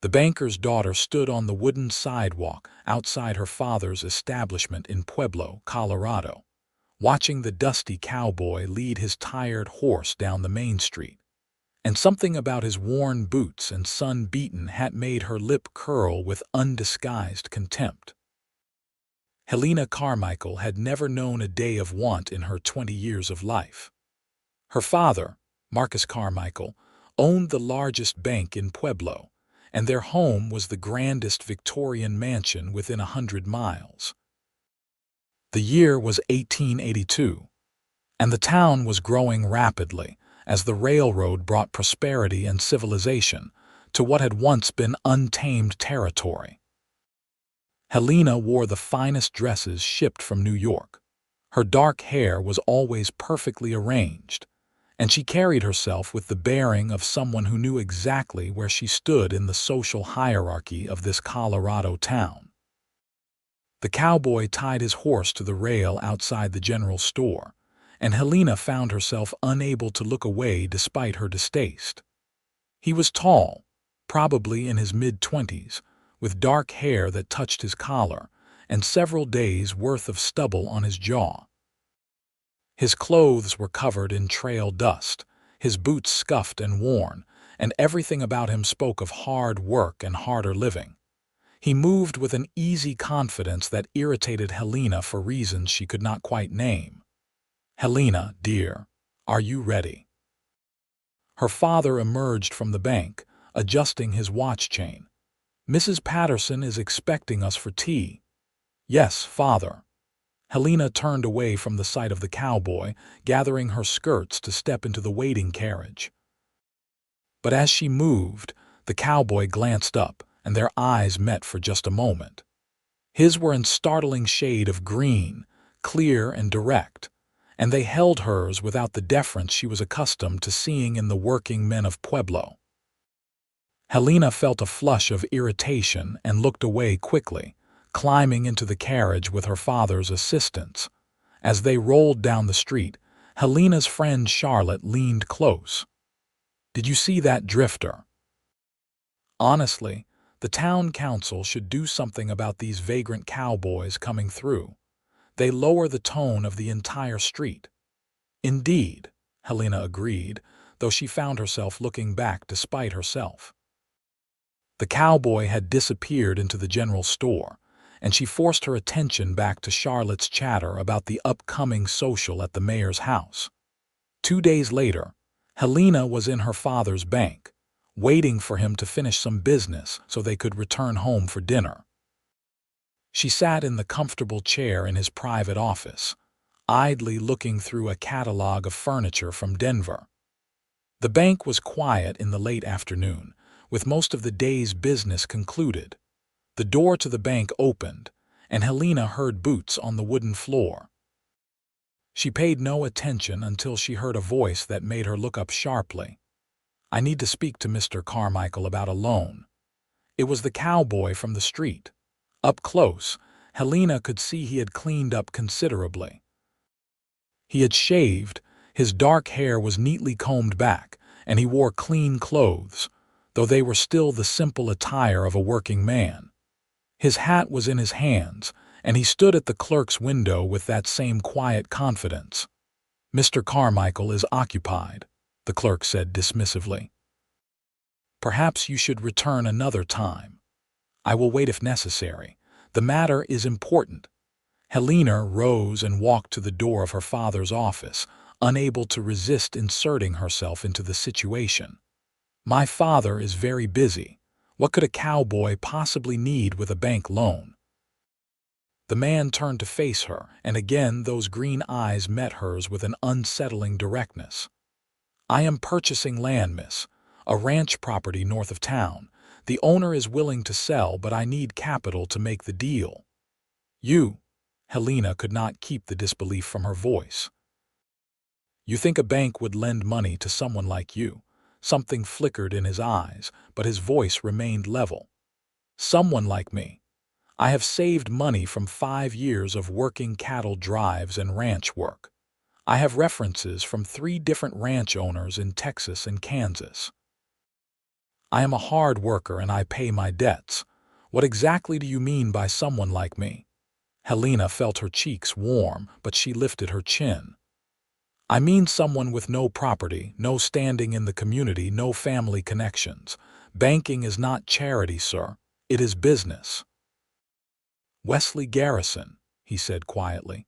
The banker's daughter stood on the wooden sidewalk outside her father's establishment in Pueblo, Colorado, watching the dusty cowboy lead his tired horse down the main street. And something about his worn boots and sun-beaten hat made her lip curl with undisguised contempt. Helena Carmichael had never known a day of want in her 20 years of life. Her father, Marcus Carmichael, owned the largest bank in Pueblo, and their home was the grandest Victorian mansion within 100 miles. The year was 1882, and the town was growing rapidly as the railroad brought prosperity and civilization to what had once been untamed territory. Helena wore the finest dresses shipped from New York. Her dark hair was always perfectly arranged, and she carried herself with the bearing of someone who knew exactly where she stood in the social hierarchy of this Colorado town. The cowboy tied his horse to the rail outside the general store, and Helena found herself unable to look away despite her distaste. He was tall, probably in his mid-20s, with dark hair that touched his collar and several days' worth of stubble on his jaw. His clothes were covered in trail dust, his boots scuffed and worn, and everything about him spoke of hard work and harder living. He moved with an easy confidence that irritated Helena for reasons she could not quite name. "Helena, dear, are you ready?" Her father emerged from the bank, adjusting his watch chain. "Mrs. Patterson is expecting us for tea." "Yes, father." Helena turned away from the sight of the cowboy, gathering her skirts to step into the waiting carriage. But as she moved, the cowboy glanced up, and their eyes met for just a moment. His were in startling shade of green, clear and direct, and they held hers without the deference she was accustomed to seeing in the working men of Pueblo. Helena felt a flush of irritation and looked away quickly, climbing into the carriage with her father's assistance. As they rolled down the street, Helena's friend Charlotte leaned close. "Did you see that drifter?" "Honestly, the town council should do something about these vagrant cowboys coming through. They lower the tone of the entire street." "Indeed," Helena agreed, though she found herself looking back despite herself. The cowboy had disappeared into the general store, and she forced her attention back to Charlotte's chatter about the upcoming social at the mayor's house. 2 days later, Helena was in her father's bank, waiting for him to finish some business so they could return home for dinner. She sat in the comfortable chair in his private office, idly looking through a catalog of furniture from Denver. The bank was quiet in the late afternoon, with most of the day's business concluded. The door to the bank opened, and Helena heard boots on the wooden floor. She paid no attention until she heard a voice that made her look up sharply. "I need to speak to Mr. Carmichael about a loan." It was the cowboy from the street. Up close, Helena could see he had cleaned up considerably. He had shaved, his dark hair was neatly combed back, and he wore clean clothes, though they were still the simple attire of a working man. His hat was in his hands, and he stood at the clerk's window with that same quiet confidence. "Mr. Carmichael is occupied," the clerk said dismissively. "Perhaps you should return another time." "I will wait if necessary. The matter is important." Helena rose and walked to the door of her father's office, unable to resist inserting herself into the situation. "My father is very busy. What could a cowboy possibly need with a bank loan?" The man turned to face her, and again those green eyes met hers with an unsettling directness. "I am purchasing land, miss, a ranch property north of town. The owner is willing to sell, but I need capital to make the deal." "You?" Helena could not keep the disbelief from her voice. "You think a bank would lend money to someone like you?" Something flickered in his eyes, but his voice remained level. "Someone like me. I have saved money from 5 years of working cattle drives and ranch work. I have references from 3 different ranch owners in Texas and Kansas." I am a hard worker and I pay my debts. What exactly do you mean by someone like me? Helena felt her cheeks warm, but she lifted her chin. I mean someone with no property, no standing in the community, no family connections. Banking is not charity, sir. It is business. Wesley Garrison, he said quietly.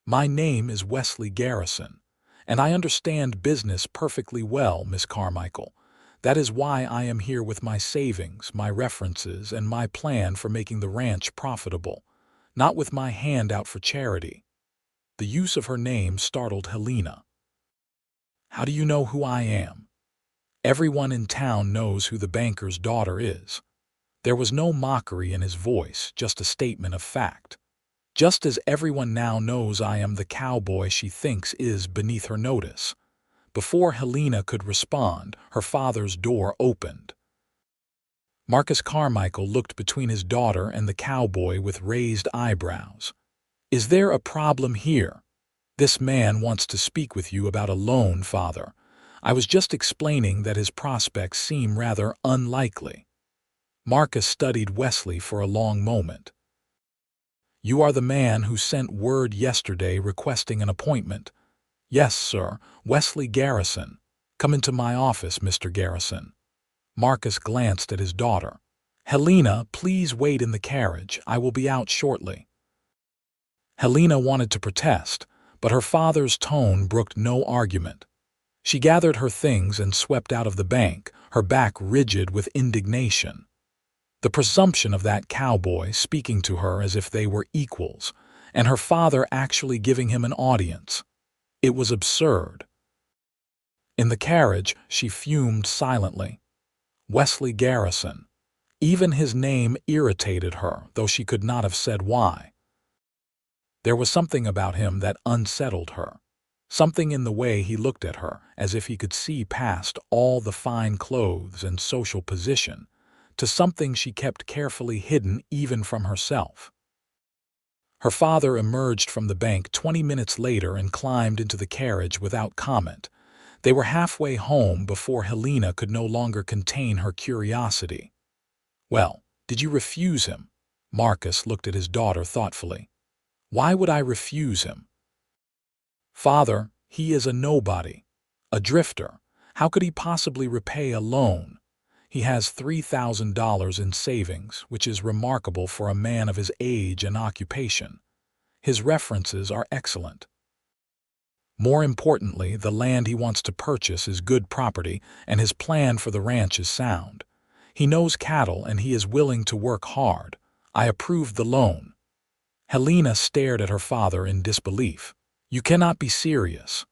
My name is Wesley Garrison, and I understand business perfectly well, Miss Carmichael. That is why I am here with my savings, my references, and my plan for making the ranch profitable, not with my hand out for charity. The use of her name startled Helena. How do you know who I am? Everyone in town knows who the banker's daughter is. There was no mockery in his voice, just a statement of fact. Just as everyone now knows I am the cowboy she thinks is beneath her notice. Before Helena could respond, her father's door opened. Marcus Carmichael looked between his daughter and the cowboy with raised eyebrows. Is there a problem here? This man wants to speak with you about a loan, father. I was just explaining that his prospects seem rather unlikely. Marcus studied Wesley for a long moment. You are the man who sent word yesterday requesting an appointment. Yes, sir, Wesley Garrison. Come into my office, Mr. Garrison. Marcus glanced at his daughter. Helena, please wait in the carriage. I will be out shortly. Helena wanted to protest, but her father's tone brooked no argument. She gathered her things and swept out of the bank, her back rigid with indignation. The presumption of that cowboy speaking to her as if they were equals, and her father actually giving him an audience. It was absurd. In the carriage, she fumed silently. Wesley Garrison. Even his name irritated her, though she could not have said why. There was something about him that unsettled her. Something in the way he looked at her, as if he could see past all the fine clothes and social position, to something she kept carefully hidden even from herself. Her father emerged from the bank 20 minutes later and climbed into the carriage without comment. They were halfway home before Helena could no longer contain her curiosity. Well, did you refuse him? Marcus looked at his daughter thoughtfully. Why would I refuse him? Father, he is a nobody, a drifter. How could he possibly repay a loan? He has $3,000 in savings, which is remarkable for a man of his age and occupation. His references are excellent. More importantly, the land he wants to purchase is good property, and his plan for the ranch is sound. He knows cattle and he is willing to work hard. I approved the loan. Helena stared at her father in disbelief. You cannot be serious.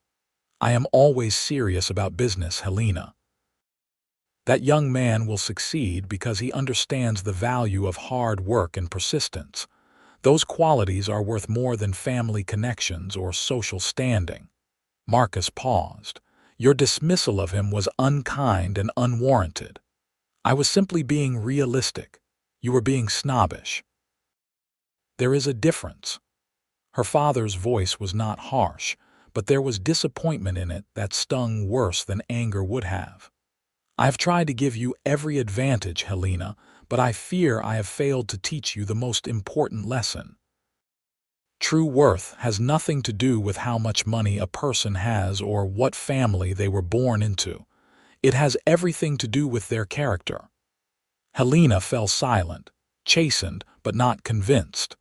I am always serious about business, Helena. That young man will succeed because he understands the value of hard work and persistence. Those qualities are worth more than family connections or social standing. Marcus paused. Your dismissal of him was unkind and unwarranted. I was simply being realistic. You were being snobbish. There is a difference. Her father's voice was not harsh, but there was disappointment in it that stung worse than anger would have. I have tried to give you every advantage, Helena, but I fear I have failed to teach you the most important lesson. True worth has nothing to do with how much money a person has or what family they were born into. It has everything to do with their character. Helena fell silent, chastened but not convinced.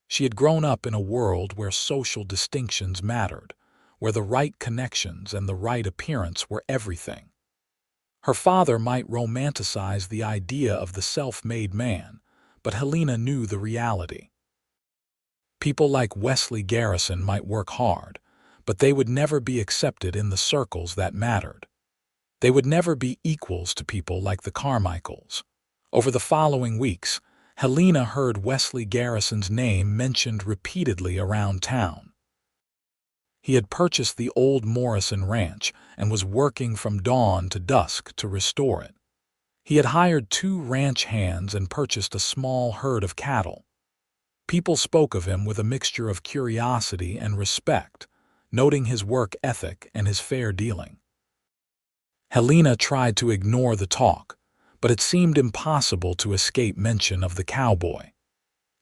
She had grown up in a world where social distinctions mattered, where the right connections and the right appearance were everything. Her father might romanticize the idea of the self-made man, but Helena knew the reality. People like Wesley Garrison might work hard, but they would never be accepted in the circles that mattered. They would never be equals to people like the Carmichaels. Over the following weeks, Helena heard Wesley Garrison's name mentioned repeatedly around town. He had purchased the old Morrison ranch and was working from dawn to dusk to restore it. He had hired 2 ranch hands and purchased a small herd of cattle. People spoke of him with a mixture of curiosity and respect, noting his work ethic and his fair dealing. Helena tried to ignore the talk, but it seemed impossible to escape mention of the cowboy.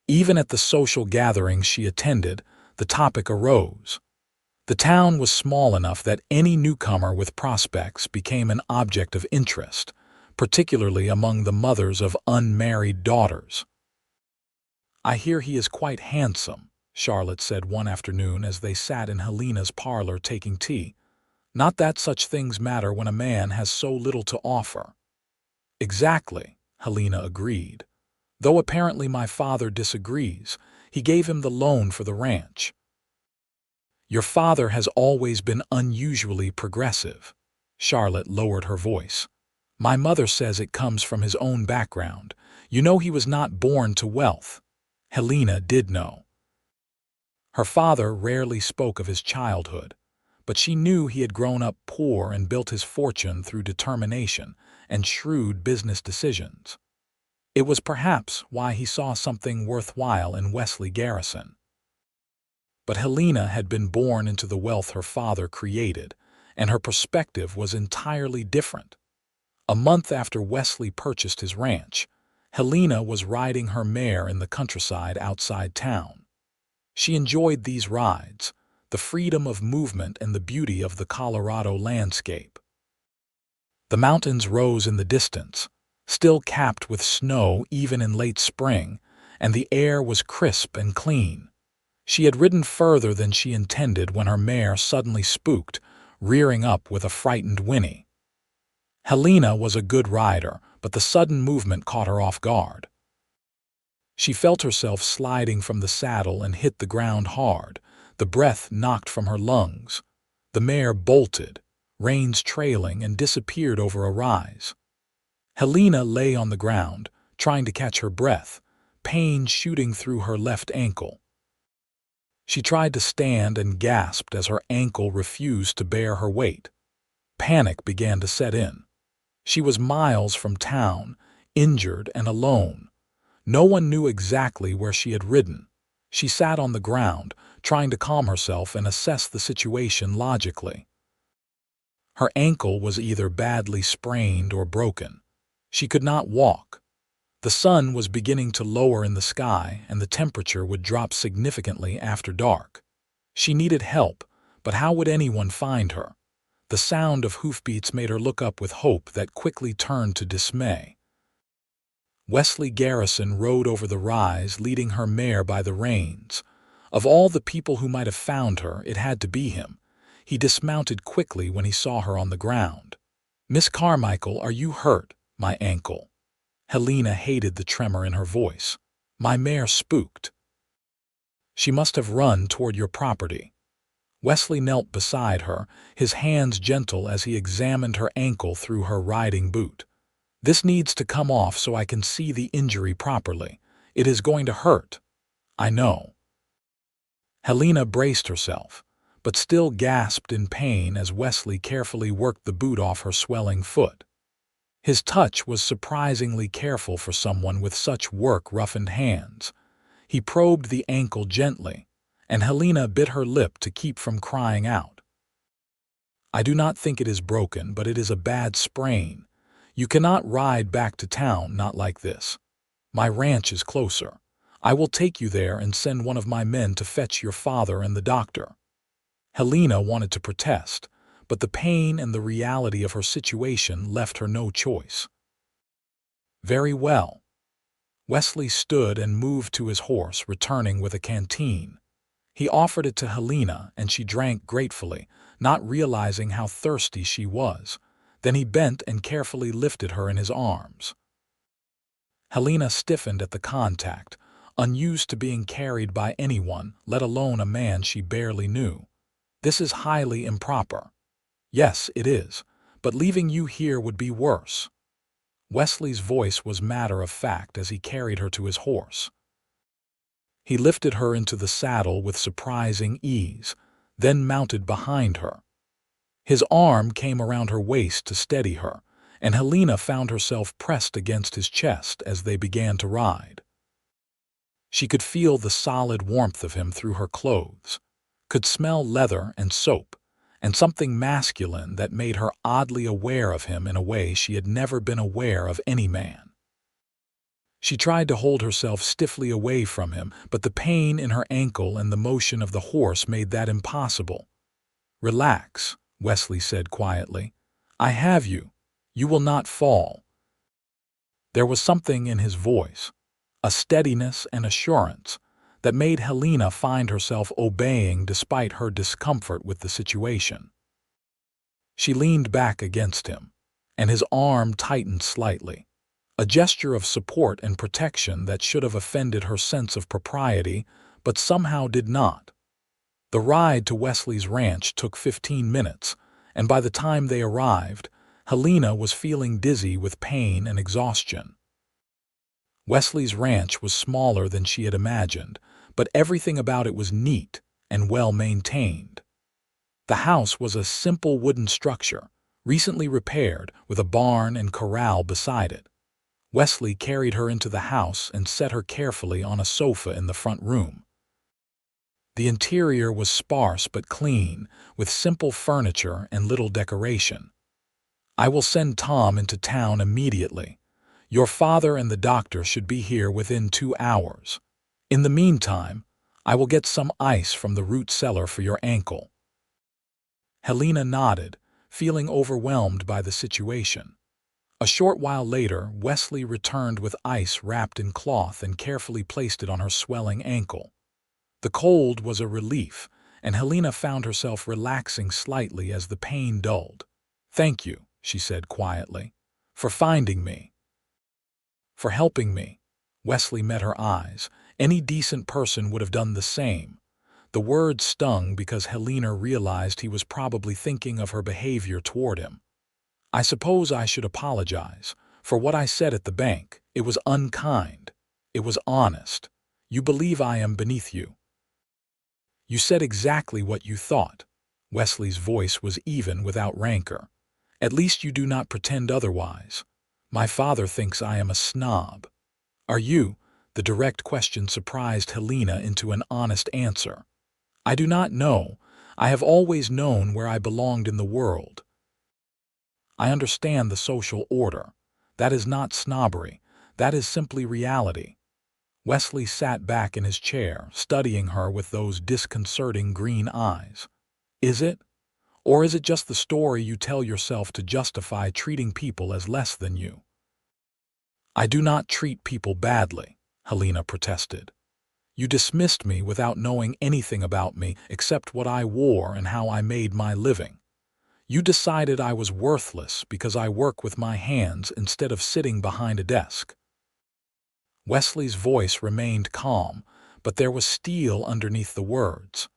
Even at the social gatherings she attended, the topic arose. The town was small enough that any newcomer with prospects became an object of interest, particularly among the mothers of unmarried daughters. "I hear he is quite handsome," Charlotte said one afternoon as they sat in Helena's parlor taking tea. "Not that such things matter when a man has so little to offer." "Exactly," Helena agreed. "Though apparently my father disagrees. He gave him the loan for the ranch." "Your father has always been unusually progressive." Charlotte lowered her voice. "My mother says it comes from his own background. You know, he was not born to wealth." Helena did know. Her father rarely spoke of his childhood, but she knew he had grown up poor and built his fortune through determination and shrewd business decisions. It was perhaps why he saw something worthwhile in Wesley Garrison. But Helena had been born into the wealth her father created, and her perspective was entirely different. A month after Wesley purchased his ranch, Helena was riding her mare in the countryside outside town. She enjoyed these rides, the freedom of movement and the beauty of the Colorado landscape. The mountains rose in the distance, still capped with snow even in late spring, and the air was crisp and clean. She had ridden further than she intended when her mare suddenly spooked, rearing up with a frightened whinny. Helena was a good rider, but the sudden movement caught her off guard. She felt herself sliding from the saddle and hit the ground hard, the breath knocked from her lungs. The mare bolted, reins trailing, and disappeared over a rise. Helena lay on the ground, trying to catch her breath, pain shooting through her left ankle. She tried to stand and gasped as her ankle refused to bear her weight. Panic began to set in. She was miles from town, injured and alone. No one knew exactly where she had ridden. She sat on the ground, trying to calm herself and assess the situation logically. Her ankle was either badly sprained or broken. She could not walk. The sun was beginning to lower in the sky, and the temperature would drop significantly after dark. She needed help, but how would anyone find her? The sound of hoofbeats made her look up with hope that quickly turned to dismay. Wesley Garrison rode over the rise, leading her mare by the reins. Of all the people who might have found her, it had to be him. He dismounted quickly when he saw her on the ground. "Miss Carmichael, are you hurt?" "My ankle." Helena hated the tremor in her voice. "My mare spooked." "She must have run toward your property." Wesley knelt beside her, his hands gentle as he examined her ankle through her riding boot. "This needs to come off so I can see the injury properly. It is going to hurt." "I know." Helena braced herself, but still gasped in pain as Wesley carefully worked the boot off her swelling foot. His touch was surprisingly careful for someone with such work-roughened hands. He probed the ankle gently, and Helena bit her lip to keep from crying out. "I do not think it is broken, but it is a bad sprain. You cannot ride back to town, not like this. My ranch is closer. I will take you there and send one of my men to fetch your father and the doctor." Helena wanted to protest, but the pain and the reality of her situation left her no choice. "Very well." Wesley stood and moved to his horse, returning with a canteen. He offered it to Helena, and she drank gratefully, not realizing how thirsty she was. Then he bent and carefully lifted her in his arms. Helena stiffened at the contact, unused to being carried by anyone, let alone a man she barely knew. "This is highly improper." "Yes, it is, but leaving you here would be worse." Wesley's voice was matter-of-fact as he carried her to his horse. He lifted her into the saddle with surprising ease, then mounted behind her. His arm came around her waist to steady her, and Helena found herself pressed against his chest as they began to ride. She could feel the solid warmth of him through her clothes, could smell leather and soap, and something masculine that made her oddly aware of him in a way she had never been aware of any man. She tried to hold herself stiffly away from him, but the pain in her ankle and the motion of the horse made that impossible. "Relax," Wesley said quietly. "I have you. You will not fall." There was something in his voice, a steadiness and assurance, that made Helena find herself obeying despite her discomfort with the situation. She leaned back against him, and his arm tightened slightly, a gesture of support and protection that should have offended her sense of propriety, but somehow did not. The ride to Wesley's ranch took 15 minutes, and by the time they arrived, Helena was feeling dizzy with pain and exhaustion. Wesley's ranch was smaller than she had imagined, but everything about it was neat and well maintained. The house was a simple wooden structure, recently repaired, with a barn and corral beside it. Wesley carried her into the house and set her carefully on a sofa in the front room. The interior was sparse but clean, with simple furniture and little decoration. "I will send Tom into town immediately. Your father and the doctor should be here within 2 hours. In the meantime, I will get some ice from the root cellar for your ankle." Helena nodded, feeling overwhelmed by the situation. A short while later, Wesley returned with ice wrapped in cloth and carefully placed it on her swelling ankle. The cold was a relief, and Helena found herself relaxing slightly as the pain dulled. "Thank you," she said quietly, "for finding me. For helping me." Wesley met her eyes. Any decent person would have done the same. The word stung because Helena realized he was probably thinking of her behavior toward him. "I suppose I should apologize for what I said at the bank. It was unkind. It was honest. You believe I am beneath you." "You said exactly what you thought." Wesley's voice was even without rancor. "At least you do not pretend otherwise. My father thinks I am a snob." "Are you?" The direct question surprised Helena into an honest answer. "I do not know. I have always known where I belonged in the world. I understand the social order. That is not snobbery. That is simply reality." Wesley sat back in his chair, studying her with those disconcerting green eyes. "Is it? Or is it just the story you tell yourself to justify treating people as less than you?" "I do not treat people badly," Helena protested. "You dismissed me without knowing anything about me except what I wore and how I made my living. You decided I was worthless because I work with my hands instead of sitting behind a desk." Wesley's voice remained calm, but there was steel underneath the words.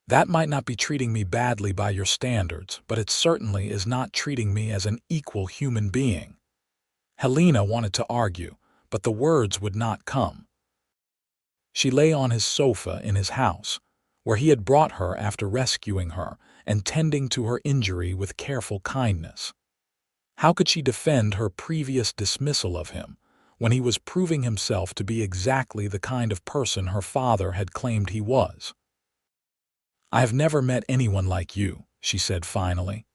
"That might not be treating me badly by your standards, but it certainly is not treating me as an equal human being." Helena wanted to argue, but the words would not come. She lay on his sofa in his house, where he had brought her after rescuing her and tending to her injury with careful kindness. How could she defend her previous dismissal of him when he was proving himself to be exactly the kind of person her father had claimed he was? "I have never met anyone like you," she said finally.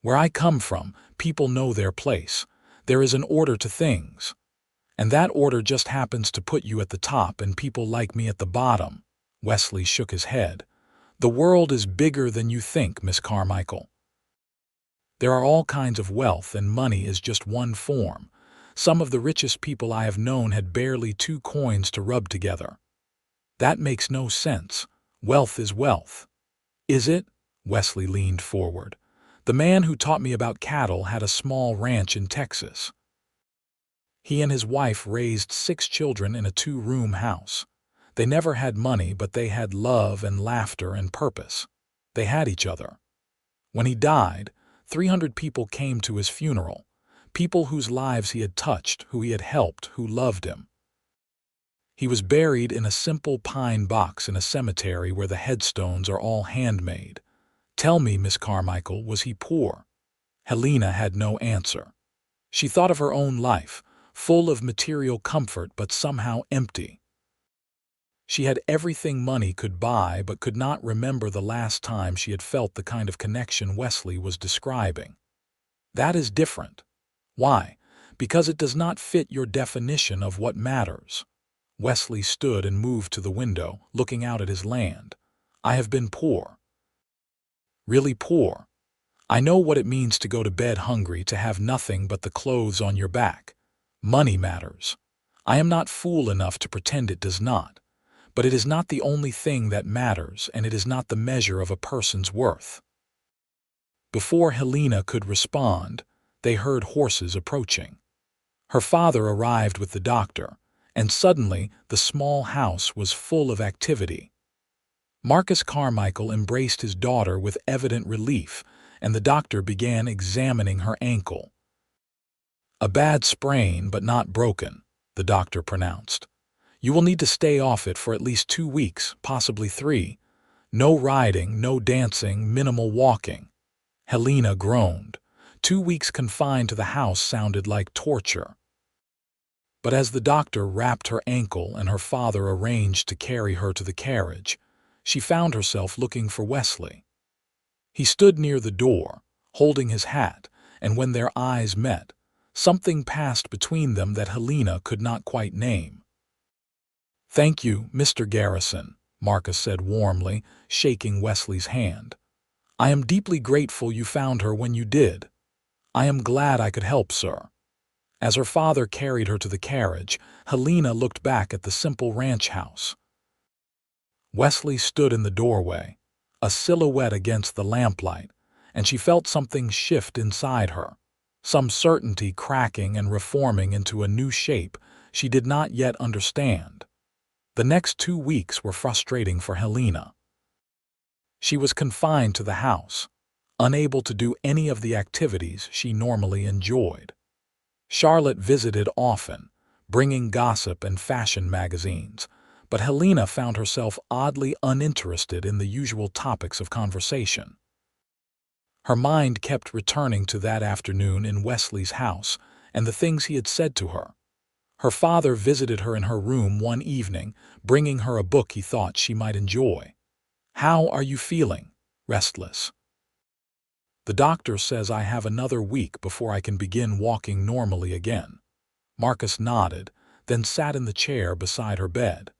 "Where I come from, people know their place. There is an order to things. And that order just happens to put you at the top and people like me at the bottom." Wesley shook his head. "The world is bigger than you think, Miss Carmichael. There are all kinds of wealth, and money is just one form. Some of the richest people I have known had barely 2 coins to rub together. That makes no sense. Wealth is wealth." "Is it?" Wesley leaned forward. "The man who taught me about cattle had a small ranch in Texas. He and his wife raised 6 children in a 2-room house. They never had money, but they had love and laughter and purpose. They had each other. When he died, 300 people came to his funeral, people whose lives he had touched, who he had helped, who loved him. He was buried in a simple pine box in a cemetery where the headstones are all handmade. Tell me, Miss Carmichael, was he poor?" Helena had no answer. She thought of her own life, full of material comfort but somehow empty. She had everything money could buy but could not remember the last time she had felt the kind of connection Wesley was describing. That is different. Why? Because it does not fit your definition of what matters. Wesley stood and moved to the window, looking out at his land. I have been poor. Really poor. I know what it means to go to bed hungry, to have nothing but the clothes on your back. Money matters. I am not fool enough to pretend it does not. But it is not the only thing that matters, and it is not the measure of a person's worth. Before Helena could respond, they heard horses approaching. Her father arrived with the doctor, and suddenly the small house was full of activity. Marcus Carmichael embraced his daughter with evident relief, and the doctor began examining her ankle. "A bad sprain, but not broken," the doctor pronounced. "You will need to stay off it for at least 2 weeks, possibly 3. No riding, no dancing, minimal walking." Helena groaned. 2 weeks confined to the house sounded like torture. But as the doctor wrapped her ankle and her father arranged to carry her to the carriage, she found herself looking for Wesley. He stood near the door, holding his hat, and when their eyes met, something passed between them that Helena could not quite name. "Thank you, Mr. Garrison," Marcus said warmly, shaking Wesley's hand. "I am deeply grateful you found her when you did. I am glad I could help, sir." As her father carried her to the carriage, Helena looked back at the simple ranch house. Wesley stood in the doorway, a silhouette against the lamplight, and she felt something shift inside her, some certainty cracking and reforming into a new shape she did not yet understand. The next 2 weeks were frustrating for Helena. She was confined to the house, unable to do any of the activities she normally enjoyed. Charlotte visited often, bringing gossip and fashion magazines, but Helena found herself oddly uninterested in the usual topics of conversation. Her mind kept returning to that afternoon in Wesley's house and the things he had said to her. Her father visited her in her room one evening, bringing her a book he thought she might enjoy. "How are you feeling?" "Restless." "The doctor says I have another week before I can begin walking normally again." Marcus nodded, then sat in the chair beside her bed.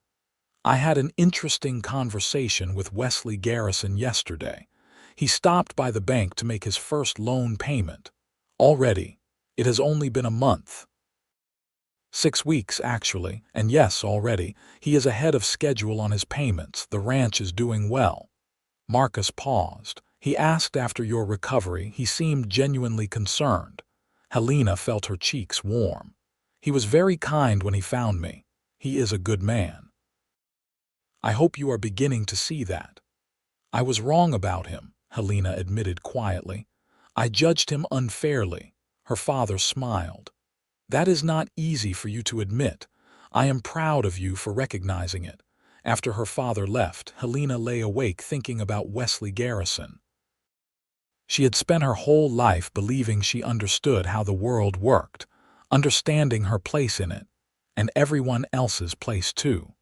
"I had an interesting conversation with Wesley Garrison yesterday. He stopped by the bank to make his first loan payment. Already. It has only been a month. 6 weeks, actually, and yes, already. He is ahead of schedule on his payments. The ranch is doing well." Marcus paused. "He asked after your recovery. He seemed genuinely concerned." Helena felt her cheeks warm. "He was very kind when he found me. He is a good man." "I hope you are beginning to see that." "I was wrong about him," Helena admitted quietly. "I judged him unfairly." Her father smiled. "That is not easy for you to admit. I am proud of you for recognizing it." After her father left, Helena lay awake thinking about Wesley Garrison. She had spent her whole life believing she understood how the world worked, understanding her place in it, and everyone else's place too.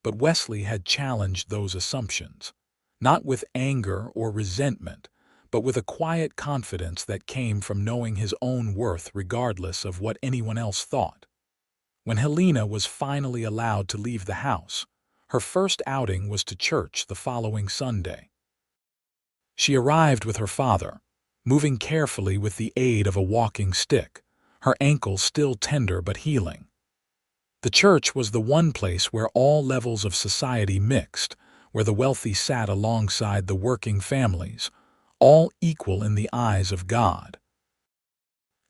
But Wesley had challenged those assumptions, not with anger or resentment, but with a quiet confidence that came from knowing his own worth regardless of what anyone else thought. When Helena was finally allowed to leave the house, her first outing was to church the following Sunday. She arrived with her father, moving carefully with the aid of a walking stick, her ankle still tender but healing. The church was the one place where all levels of society mixed, where the wealthy sat alongside the working families, all equal in the eyes of God.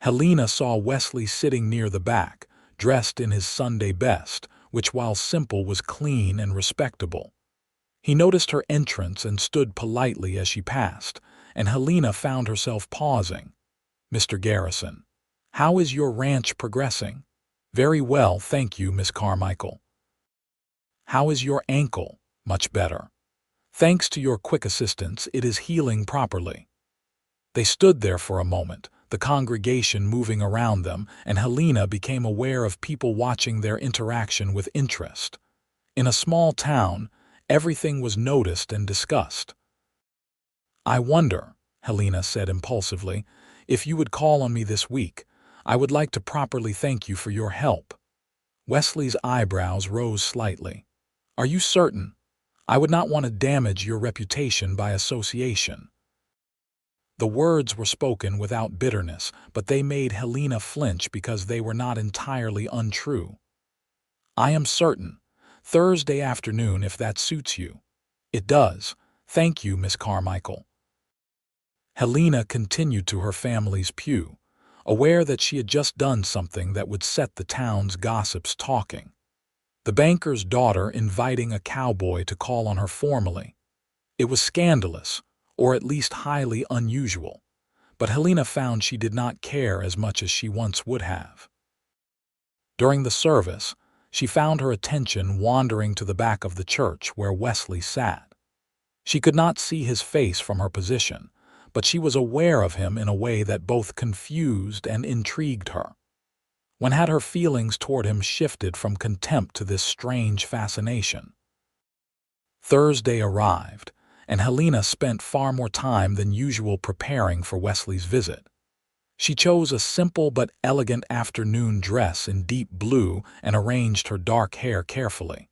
Helena saw Wesley sitting near the back, dressed in his Sunday best, which while simple was clean and respectable. He noticed her entrance and stood politely as she passed, and Helena found herself pausing. "Mr. Garrison, how is your ranch progressing?" "Very well, thank you, Miss Carmichael." "How is your ankle?" "Much better. Thanks to your quick assistance, it is healing properly." They stood there for a moment, the congregation moving around them, and Helena became aware of people watching their interaction with interest. In a small town, everything was noticed and discussed. "I wonder," Helena said impulsively, "if you would call on me this week. I would like to properly thank you for your help." Wesley's eyebrows rose slightly. "Are you certain? I would not want to damage your reputation by association." The words were spoken without bitterness, but they made Helena flinch because they were not entirely untrue. "I am certain. Thursday afternoon, if that suits you." "It does. Thank you, Miss Carmichael." Helena continued to her family's pew, aware that she had just done something that would set the town's gossips talking. The banker's daughter inviting a cowboy to call on her formally. It was scandalous, or at least highly unusual, but Helena found she did not care as much as she once would have. During the service, she found her attention wandering to the back of the church where Wesley sat. She could not see his face from her position, but she was aware of him in a way that both confused and intrigued her. When had her feelings toward him shifted from contempt to this strange fascination? Thursday arrived, and Helena spent far more time than usual preparing for Wesley's visit. She chose a simple but elegant afternoon dress in deep blue and arranged her dark hair carefully.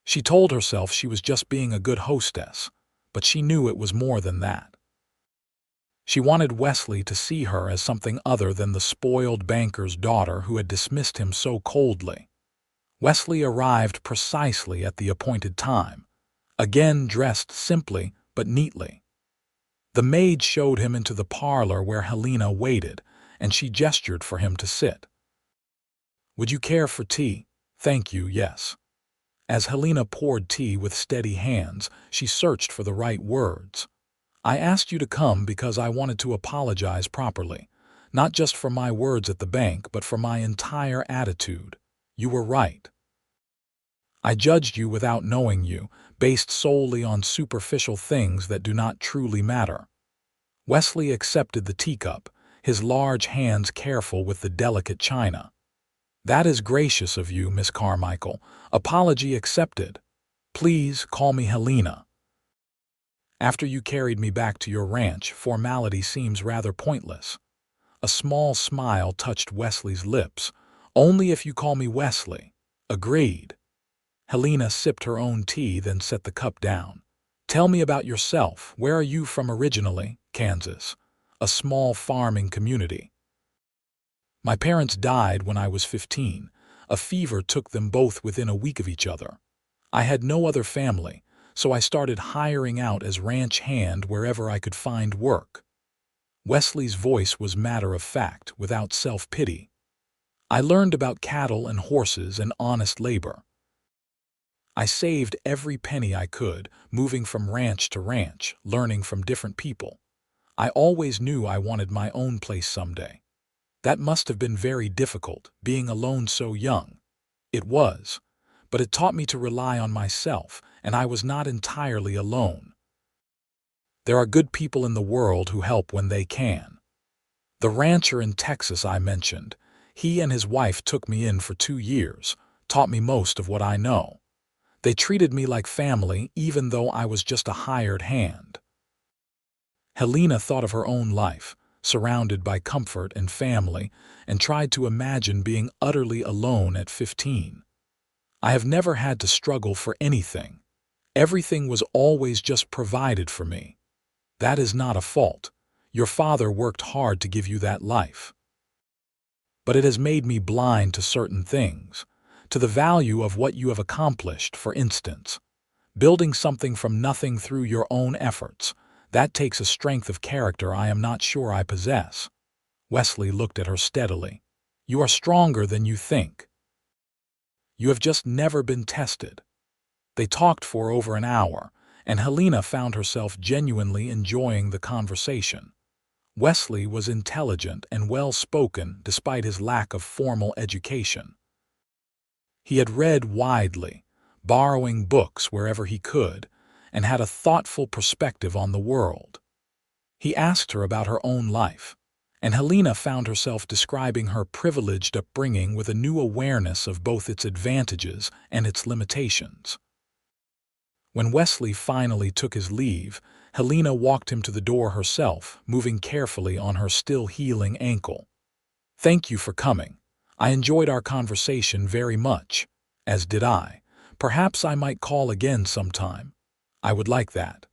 She told herself she was just being a good hostess, but she knew it was more than that. She wanted Wesley to see her as something other than the spoiled banker's daughter who had dismissed him so coldly. Wesley arrived precisely at the appointed time, again dressed simply but neatly. The maid showed him into the parlor where Helena waited, and she gestured for him to sit. "Would you care for tea?" "Thank you, yes." As Helena poured tea with steady hands, she searched for the right words. "I asked you to come because I wanted to apologize properly, not just for my words at the bank, but for my entire attitude. You were right. I judged you without knowing you, based solely on superficial things that do not truly matter." Wesley accepted the teacup, his large hands careful with the delicate china. "That is gracious of you, Miss Carmichael. Apology accepted. Please call me Helena. After you carried me back to your ranch, formality seems rather pointless." A small smile touched Wesley's lips. "Only if you call me Wesley." "Agreed." Helena sipped her own tea, then set the cup down. "Tell me about yourself. Where are you from originally?" "Kansas, a small farming community. My parents died when I was 15. A fever took them both within a week of each other. I had no other family, so I started hiring out as ranch hand wherever I could find work." Wesley's voice was matter-of-fact, without self-pity. "I learned about cattle and horses and honest labor. I saved every penny I could, moving from ranch to ranch, learning from different people. I always knew I wanted my own place someday. That must have been very difficult, being alone so young." "It was, but it taught me to rely on myself, and I was not entirely alone. There are good people in the world who help when they can. The rancher in Texas I mentioned, he and his wife took me in for 2 years, taught me most of what I know. They treated me like family even though I was just a hired hand." Helena thought of her own life, surrounded by comfort and family, and tried to imagine being utterly alone at 15. "I have never had to struggle for anything. Everything was always just provided for me. That is not a fault. Your father worked hard to give you that life. But it has made me blind to certain things, to the value of what you have accomplished, for instance. Building something from nothing through your own efforts, that takes a strength of character I am not sure I possess." Wesley looked at her steadily. "You are stronger than you think. You have just never been tested." They talked for over an hour, and Helena found herself genuinely enjoying the conversation. Wesley was intelligent and well-spoken despite his lack of formal education. He had read widely, borrowing books wherever he could, and had a thoughtful perspective on the world. He asked her about her own life, and Helena found herself describing her privileged upbringing with a new awareness of both its advantages and its limitations. When Wesley finally took his leave, Helena walked him to the door herself, moving carefully on her still healing ankle. "Thank you for coming. I enjoyed our conversation very much, as did I. Perhaps I might call again sometime. I would like that."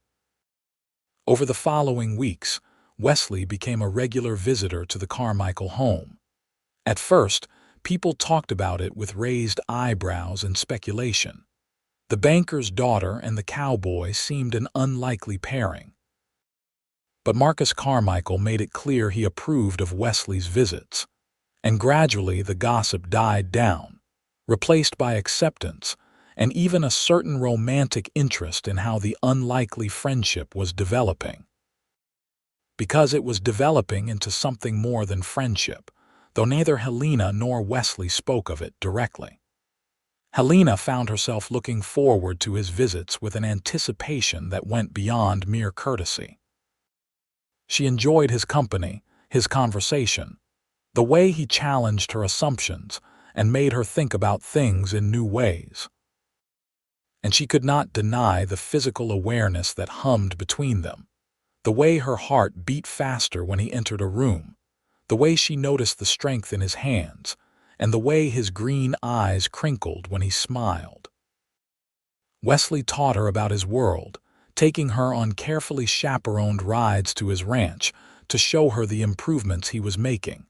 Over the following weeks, Wesley became a regular visitor to the Carmichael home. At first, people talked about it with raised eyebrows and speculation. The banker's daughter and the cowboy seemed an unlikely pairing. But Marcus Carmichael made it clear he approved of Wesley's visits, and gradually the gossip died down, replaced by acceptance and even a certain romantic interest in how the unlikely friendship was developing. Because it was developing into something more than friendship, though neither Helena nor Wesley spoke of it directly. Helena found herself looking forward to his visits with an anticipation that went beyond mere courtesy. She enjoyed his company, his conversation, the way he challenged her assumptions and made her think about things in new ways. And she could not deny the physical awareness that hummed between them, the way her heart beat faster when he entered a room, the way she noticed the strength in his hands, and the way his green eyes crinkled when he smiled. Wesley taught her about his world, taking her on carefully chaperoned rides to his ranch to show her the improvements he was making.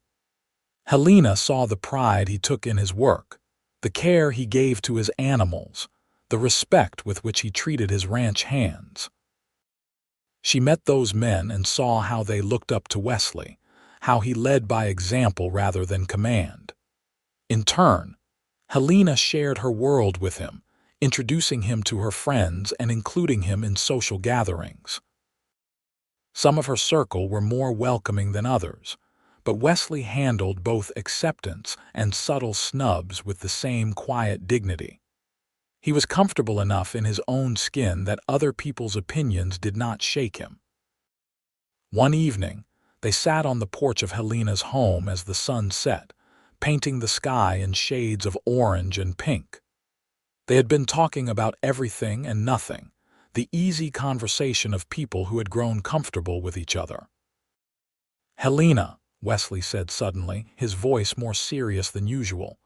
Helena saw the pride he took in his work, the care he gave to his animals, the respect with which he treated his ranch hands. She met those men and saw how they looked up to Wesley, how he led by example rather than command. In turn, Helena shared her world with him, introducing him to her friends and including him in social gatherings. Some of her circle were more welcoming than others, but Wesley handled both acceptance and subtle snubs with the same quiet dignity. He was comfortable enough in his own skin that other people's opinions did not shake him. One evening, they sat on the porch of Helena's home as the sun set, painting the sky in shades of orange and pink. They had been talking about everything and nothing, the easy conversation of people who had grown comfortable with each other. "Helena," Wesley said suddenly, his voice more serious than usual,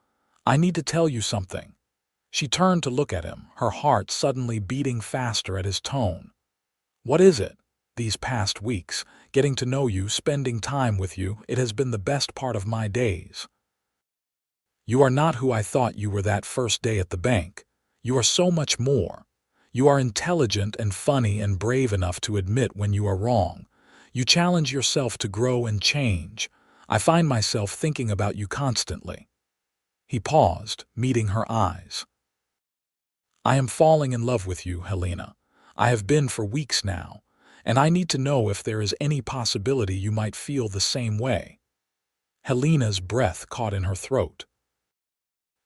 "I need to tell you something." She turned to look at him, her heart suddenly beating faster at his tone. "What is it?" "These past weeks, getting to know you, spending time with you, it has been the best part of my days. You are not who I thought you were that first day at the bank. You are so much more. You are intelligent and funny and brave enough to admit when you are wrong. You challenge yourself to grow and change. I find myself thinking about you constantly." He paused, meeting her eyes. "I am falling in love with you, Helena. I have been for weeks now, and I need to know if there is any possibility you might feel the same way." Helena's breath caught in her throat.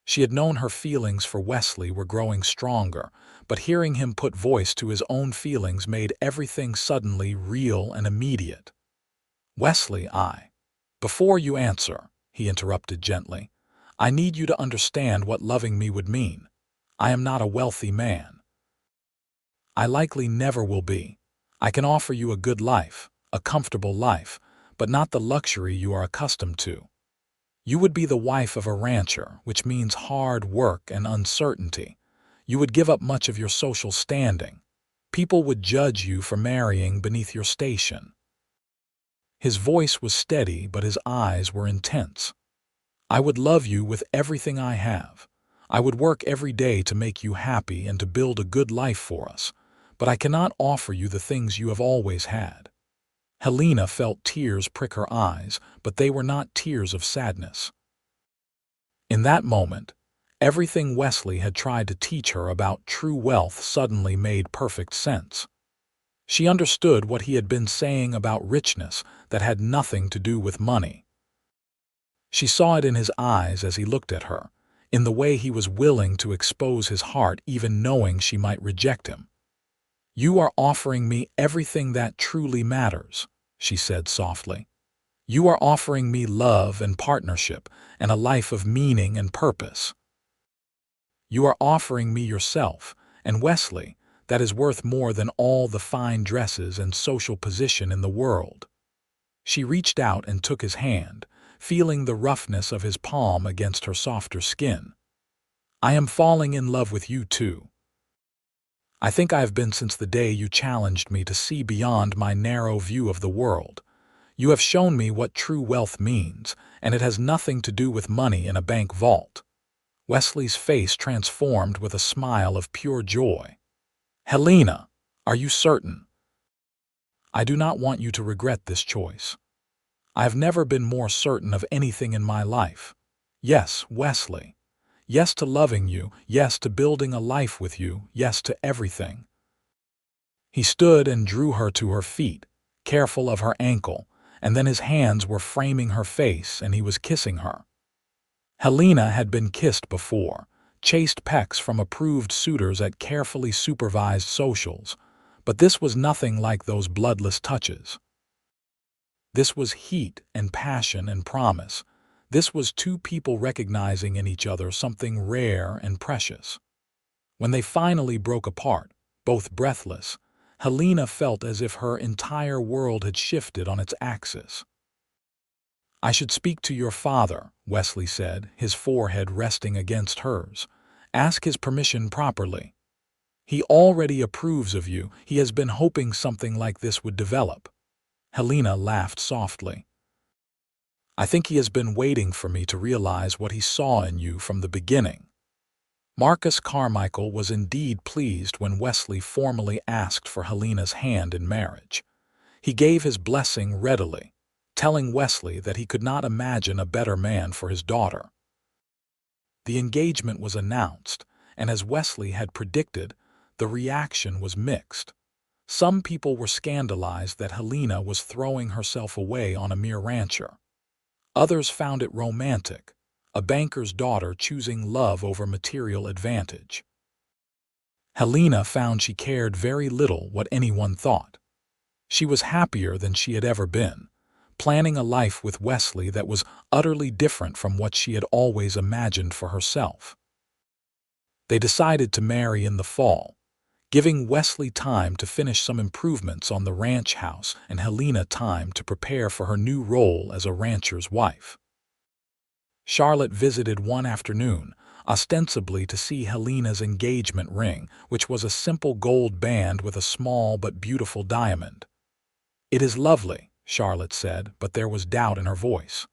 She had known her feelings for Wesley were growing stronger, but hearing him put voice to his own feelings made everything suddenly real and immediate. "Wesley, Before you answer," he interrupted gently, "I need you to understand what loving me would mean. I am not a wealthy man. I likely never will be. I can offer you a good life, a comfortable life, but not the luxury you are accustomed to. You would be the wife of a rancher, which means hard work and uncertainty. You would give up much of your social standing. People would judge you for marrying beneath your station." His voice was steady, but his eyes were intense. "I would love you with everything I have. I would work every day to make you happy and to build a good life for us, but I cannot offer you the things you have always had." Helena felt tears prick her eyes, but they were not tears of sadness. In that moment, everything Wesley had tried to teach her about true wealth suddenly made perfect sense. She understood what he had been saying about richness that had nothing to do with money. She saw it in his eyes as he looked at her, in the way he was willing to expose his heart even knowing she might reject him. "You are offering me everything that truly matters," she said softly. You are offering me love and partnership and a life of meaning and purpose. You are offering me yourself, and Wesley, that is worth more than all the fine dresses and social position in the world. She reached out and took his hand, feeling the roughness of his palm against her softer skin. I am falling in love with you too. I think I have been since the day you challenged me to see beyond my narrow view of the world. You have shown me what true wealth means, and it has nothing to do with money in a bank vault. Wesley's face transformed with a smile of pure joy. Helena, are you certain? I do not want you to regret this choice. I have never been more certain of anything in my life. Yes, Wesley. Yes to loving you, yes to building a life with you, yes to everything. He stood and drew her to her feet, careful of her ankle, and then his hands were framing her face and he was kissing her. Helena had been kissed before, chaste pecks from approved suitors at carefully supervised socials, but this was nothing like those bloodless touches. This was heat and passion and promise. This was two people recognizing in each other something rare and precious. When they finally broke apart, both breathless, Helena felt as if her entire world had shifted on its axis. I should speak to your father, Wesley said, his forehead resting against hers. Ask his permission properly. He already approves of you. He has been hoping something like this would develop. Helena laughed softly. I think he has been waiting for me to realize what he saw in you from the beginning. Marcus Carmichael was indeed pleased when Wesley formally asked for Helena's hand in marriage. He gave his blessing readily, telling Wesley that he could not imagine a better man for his daughter. The engagement was announced, and as Wesley had predicted, the reaction was mixed. Some people were scandalized that Helena was throwing herself away on a mere rancher. Others found it romantic, a banker's daughter choosing love over material advantage. Helena found she cared very little what anyone thought. She was happier than she had ever been, planning a life with Wesley that was utterly different from what she had always imagined for herself. They decided to marry in the fall, giving Wesley time to finish some improvements on the ranch house and Helena time to prepare for her new role as a rancher's wife. Charlotte visited one afternoon, ostensibly to see Helena's engagement ring, which was a simple gold band with a small but beautiful diamond. It is lovely, Charlotte said, but there was doubt in her voice.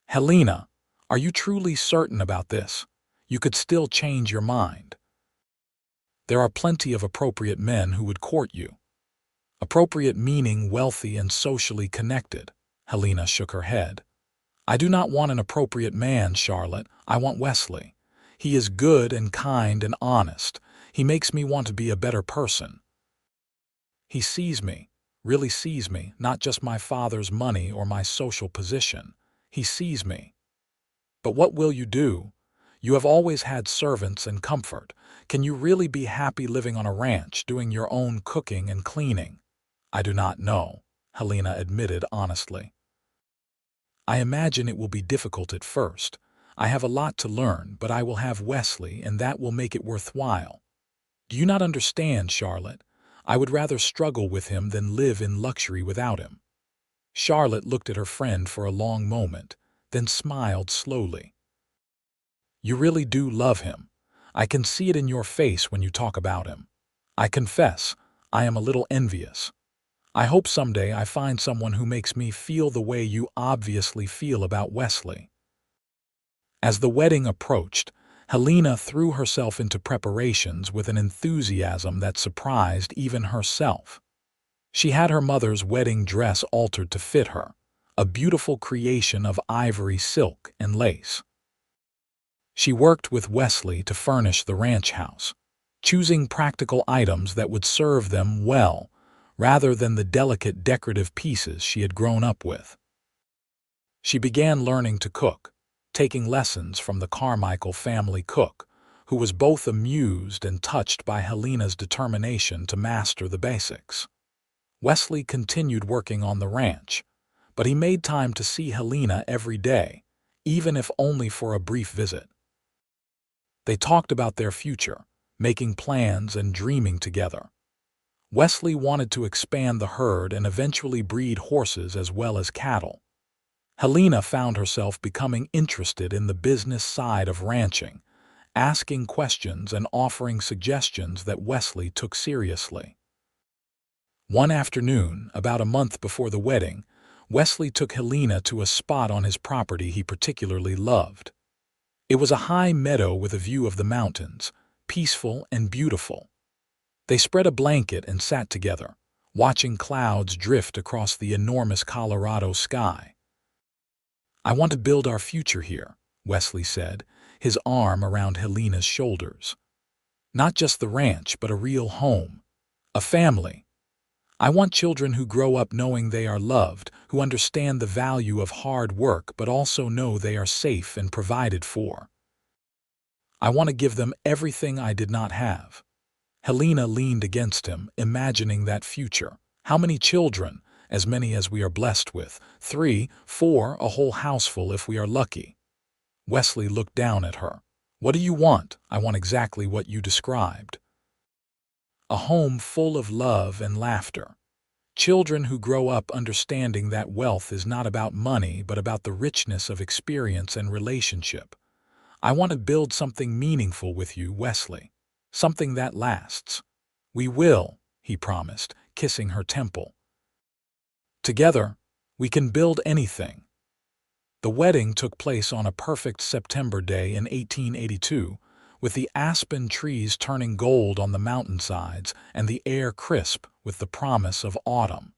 Helena, are you truly certain about this? You could still change your mind. There are plenty of appropriate men who would court you. Appropriate meaning wealthy and socially connected. Helena shook her head. I do not want an appropriate man, Charlotte. I want Wesley. He is good and kind and honest. He makes me want to be a better person. He sees me, really sees me, not just my father's money or my social position. He sees me. But what will you do? You have always had servants and comfort. Can you really be happy living on a ranch, doing your own cooking and cleaning? I do not know, Helena admitted honestly. I imagine it will be difficult at first. I have a lot to learn, but I will have Wesley, and that will make it worthwhile. Do you not understand, Charlotte? I would rather struggle with him than live in luxury without him. Charlotte looked at her friend for a long moment, then smiled slowly. You really do love him. I can see it in your face when you talk about him. I confess, I am a little envious. I hope someday I find someone who makes me feel the way you obviously feel about Wesley. As the wedding approached, Helena threw herself into preparations with an enthusiasm that surprised even herself. She had her mother's wedding dress altered to fit her, a beautiful creation of ivory silk and lace. She worked with Wesley to furnish the ranch house, choosing practical items that would serve them well, rather than the delicate decorative pieces she had grown up with. She began learning to cook, taking lessons from the Carmichael family cook, who was both amused and touched by Helena's determination to master the basics. Wesley continued working on the ranch, but he made time to see Helena every day, even if only for a brief visit. They talked about their future, making plans and dreaming together. Wesley wanted to expand the herd and eventually breed horses as well as cattle. Helena found herself becoming interested in the business side of ranching, asking questions and offering suggestions that Wesley took seriously. One afternoon, about a month before the wedding, Wesley took Helena to a spot on his property he particularly loved. It was a high meadow with a view of the mountains, peaceful and beautiful. They spread a blanket and sat together, watching clouds drift across the enormous Colorado sky. "I want to build our future here," Wesley said, his arm around Helena's shoulders. "Not just the ranch, but a real home, a family. I want children who grow up knowing they are loved, who understand the value of hard work but also know they are safe and provided for. I want to give them everything I did not have." Helena leaned against him, imagining that future. "How many children?" "As many as we are blessed with. 3, 4, a whole houseful if we are lucky." Wesley looked down at her. "What do you want?" "I want exactly what you described. A home full of love and laughter. Children who grow up understanding that wealth is not about money but about the richness of experience and relationship. I want to build something meaningful with you, Wesley. Something that lasts." "We will," he promised, kissing her temple. "Together, we can build anything." The wedding took place on a perfect September day in 1882, with the aspen trees turning gold on the mountainsides and the air crisp with the promise of autumn.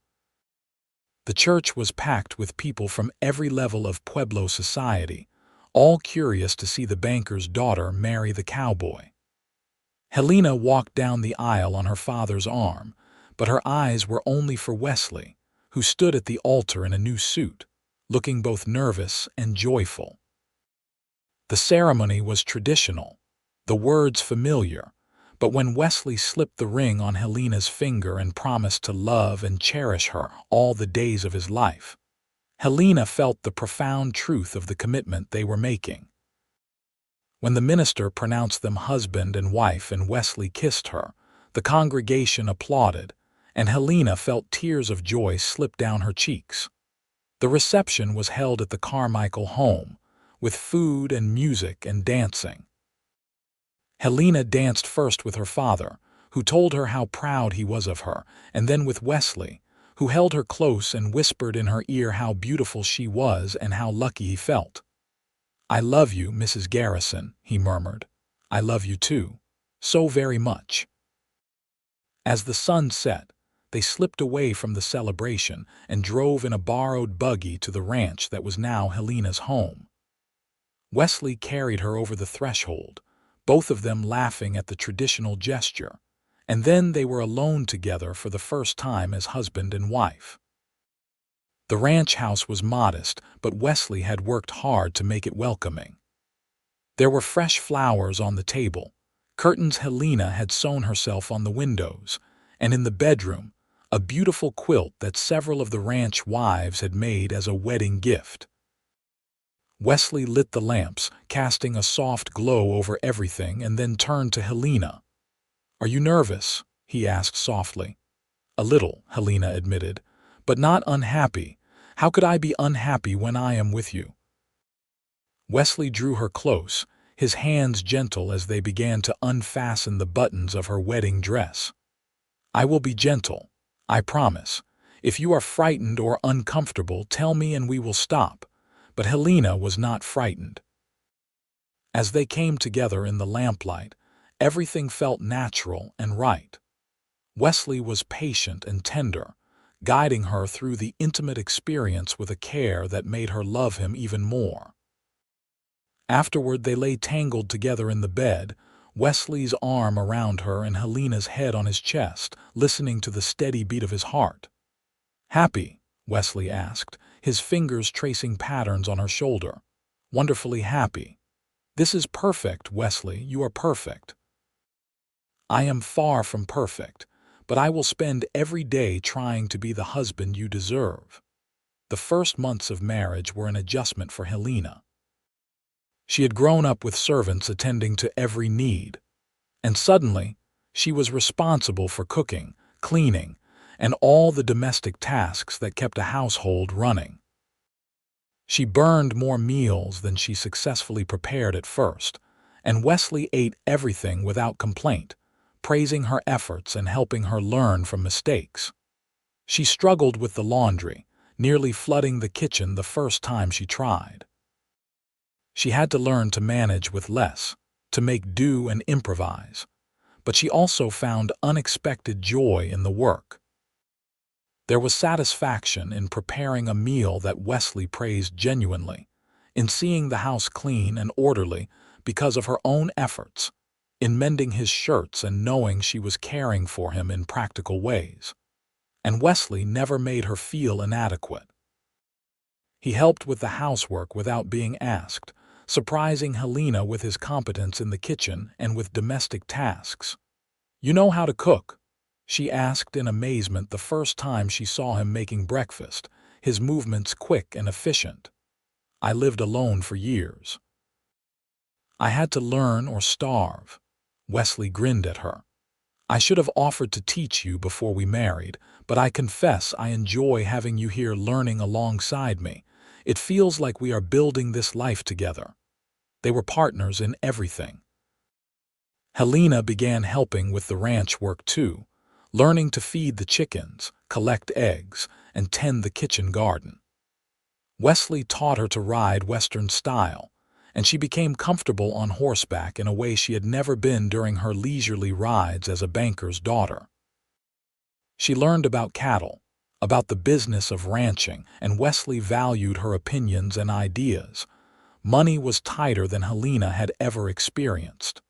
The church was packed with people from every level of Pueblo society, all curious to see the banker's daughter marry the cowboy. Helena walked down the aisle on her father's arm, but her eyes were only for Wesley, who stood at the altar in a new suit, looking both nervous and joyful. The ceremony was traditional, the words familiar, but when Wesley slipped the ring on Helena's finger and promised to love and cherish her all the days of his life, Helena felt the profound truth of the commitment they were making. When the minister pronounced them husband and wife and Wesley kissed her, the congregation applauded, and Helena felt tears of joy slip down her cheeks. The reception was held at the Carmichael home, with food and music and dancing. Helena danced first with her father, who told her how proud he was of her, and then with Wesley, who held her close and whispered in her ear how beautiful she was and how lucky he felt. "I love you, Mrs. Garrison," he murmured. "I love you too, so very much." As the sun set, they slipped away from the celebration and drove in a borrowed buggy to the ranch that was now Helena's home. Wesley carried her over the threshold, both of them laughing at the traditional gesture, and then they were alone together for the first time as husband and wife. The ranch house was modest, but Wesley had worked hard to make it welcoming. There were fresh flowers on the table, curtains Helena had sewn herself on the windows, and in the bedroom, a beautiful quilt that several of the ranch wives had made as a wedding gift. Wesley lit the lamps, casting a soft glow over everything, and then turned to Helena. "Are you nervous?" he asked softly. "A little," Helena admitted, "but not unhappy. How could I be unhappy when I am with you?" Wesley drew her close, his hands gentle as they began to unfasten the buttons of her wedding dress. "I will be gentle, I promise. If you are frightened or uncomfortable, tell me and we will stop." But Helena was not frightened. As they came together in the lamplight, everything felt natural and right. Wesley was patient and tender, guiding her through the intimate experience with a care that made her love him even more. Afterward, they lay tangled together in the bed, Wesley's arm around her and Helena's head on his chest, listening to the steady beat of his heart. "Happy?" Wesley asked, his fingers tracing patterns on her shoulder. "Wonderfully happy." "This is perfect, Wesley, you are perfect." "I am far from perfect, but I will spend every day trying to be the husband you deserve." The first months of marriage were an adjustment for Helena. She had grown up with servants attending to every need, and suddenly she was responsible for cooking, cleaning, and all the domestic tasks that kept a household running. She burned more meals than she successfully prepared at first, and Wesley ate everything without complaint, praising her efforts and helping her learn from mistakes. She struggled with the laundry, nearly flooding the kitchen the first time she tried. She had to learn to manage with less, to make do and improvise, but she also found unexpected joy in the work. There was satisfaction in preparing a meal that Wesley praised genuinely, in seeing the house clean and orderly because of her own efforts, in mending his shirts and knowing she was caring for him in practical ways. And Wesley never made her feel inadequate. He helped with the housework without being asked, surprising Helena with his competence in the kitchen and with domestic tasks. "You know how to cook?" she asked in amazement the first time she saw him making breakfast, his movements quick and efficient. "I lived alone for years. I had to learn or starve." Wesley grinned at her. "I should have offered to teach you before we married, but I confess I enjoy having you here learning alongside me. It feels like we are building this life together." They were partners in everything. Helena began helping with the ranch work too, learning to feed the chickens, collect eggs, and tend the kitchen garden. Wesley taught her to ride Western style, and she became comfortable on horseback in a way she had never been during her leisurely rides as a banker's daughter. She learned about cattle, about the business of ranching, and Wesley valued her opinions and ideas. Money was tighter than Helena had ever experienced.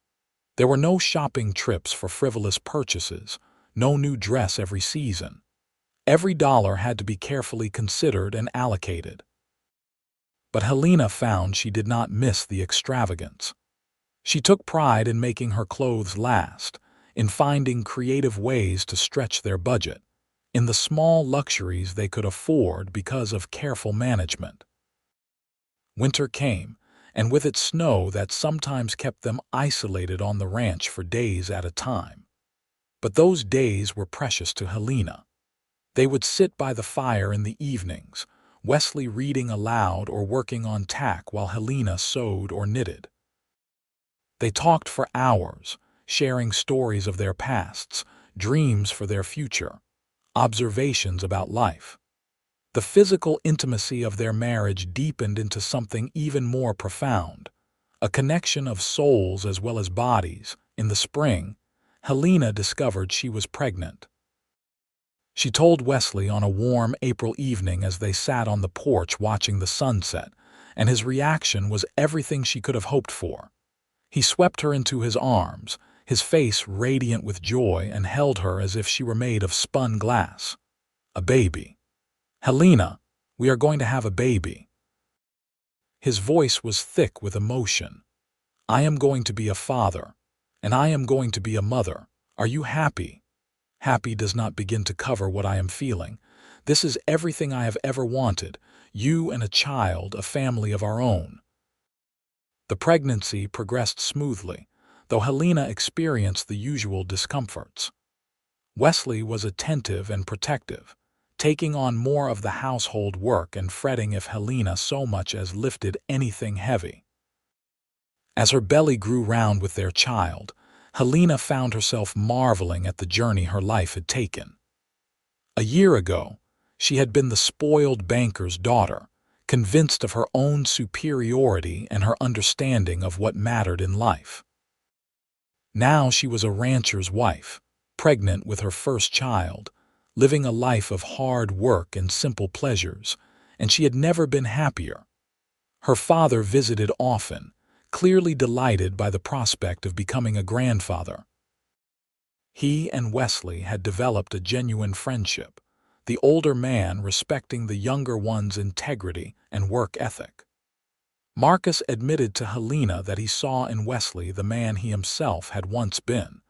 There were no shopping trips for frivolous purchases, no new dress every season. Every dollar had to be carefully considered and allocated. But Helena found she did not miss the extravagance. She took pride in making her clothes last, in finding creative ways to stretch their budget, in the small luxuries they could afford because of careful management. Winter came, and with it snow that sometimes kept them isolated on the ranch for days at a time. But those days were precious to Helena. They would sit by the fire in the evenings, Wesley reading aloud or working on tack while Helena sewed or knitted. They talked for hours, sharing stories of their pasts, dreams for their future, observations about life. The physical intimacy of their marriage deepened into something even more profound, a connection of souls as well as bodies. In the spring, Helena discovered she was pregnant. She told Wesley on a warm April evening as they sat on the porch watching the sunset, and his reaction was everything she could have hoped for. He swept her into his arms, his face radiant with joy, and held her as if she were made of spun glass. "A baby. Helena, we are going to have a baby." His voice was thick with emotion. "I am going to be a father, and I am going to be a mother. Are you happy?" "Happy does not begin to cover what I am feeling. This is everything I have ever wanted, you and a child, a family of our own." The pregnancy progressed smoothly, though Helena experienced the usual discomforts. Wesley was attentive and protective, taking on more of the household work and fretting if Helena so much as lifted anything heavy. As her belly grew round with their child, Helena found herself marveling at the journey her life had taken. A year ago, she had been the spoiled banker's daughter, convinced of her own superiority and her understanding of what mattered in life. Now she was a rancher's wife, pregnant with her first child, living a life of hard work and simple pleasures, and she had never been happier. Her father visited often, clearly delighted by the prospect of becoming a grandfather. He and Wesley had developed a genuine friendship, the older man respecting the younger one's integrity and work ethic. Marcus admitted to Helena that he saw in Wesley the man he himself had once been,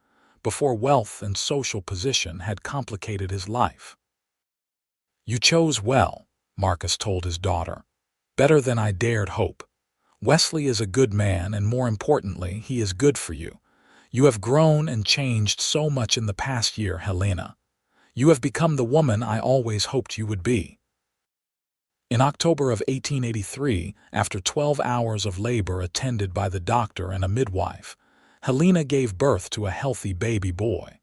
before wealth and social position had complicated his life. "You chose well," Marcus told his daughter. "Better than I dared hope. Wesley is a good man, and more importantly, he is good for you. You have grown and changed so much in the past year, Helena. You have become the woman I always hoped you would be." In October of 1883, after 12 hours of labor attended by the doctor and a midwife, Helena gave birth to a healthy baby boy.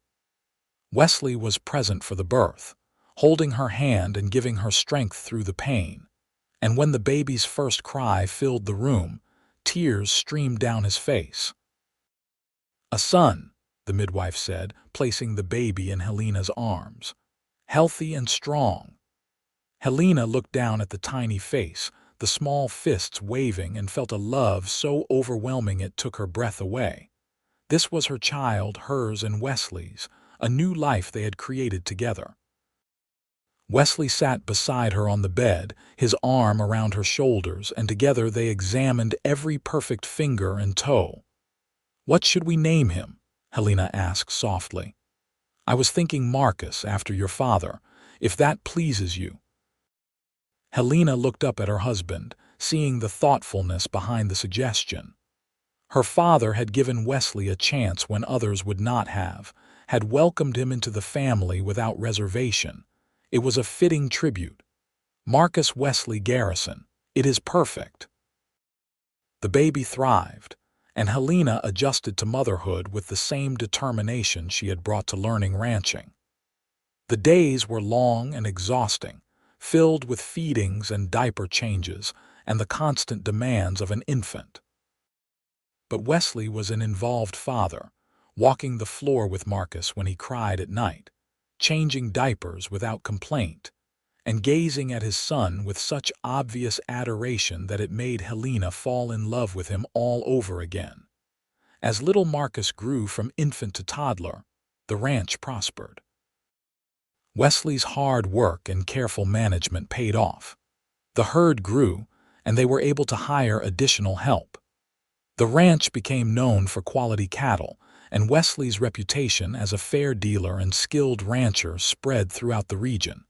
Wesley was present for the birth, holding her hand and giving her strength through the pain. And when the baby's first cry filled the room, tears streamed down his face. "A son," the midwife said, placing the baby in Helena's arms. "Healthy and strong." Helena looked down at the tiny face, the small fists waving, and felt a love so overwhelming it took her breath away. This was her child, hers and Wesley's, a new life they had created together. Wesley sat beside her on the bed, his arm around her shoulders, and together they examined every perfect finger and toe. "What should we name him?" Helena asked softly. "I was thinking Marcus, after your father, if that pleases you." Helena looked up at her husband, seeing the thoughtfulness behind the suggestion. Her father had given Wesley a chance when others would not have, had welcomed him into the family without reservation. It was a fitting tribute. Marcus Wesley Garrison. It is perfect. The baby thrived, and Helena adjusted to motherhood with the same determination she had brought to learning ranching. The days were long and exhausting, filled with feedings and diaper changes and the constant demands of an infant. But Wesley was an involved father, walking the floor with Marcus when he cried at night, changing diapers without complaint, and gazing at his son with such obvious adoration that it made Helena fall in love with him all over again. As little Marcus grew from infant to toddler, the ranch prospered. Wesley's hard work and careful management paid off. The herd grew, and they were able to hire additional help. The ranch became known for quality cattle, and Wesley's reputation as a fair dealer and skilled rancher spread throughout the region.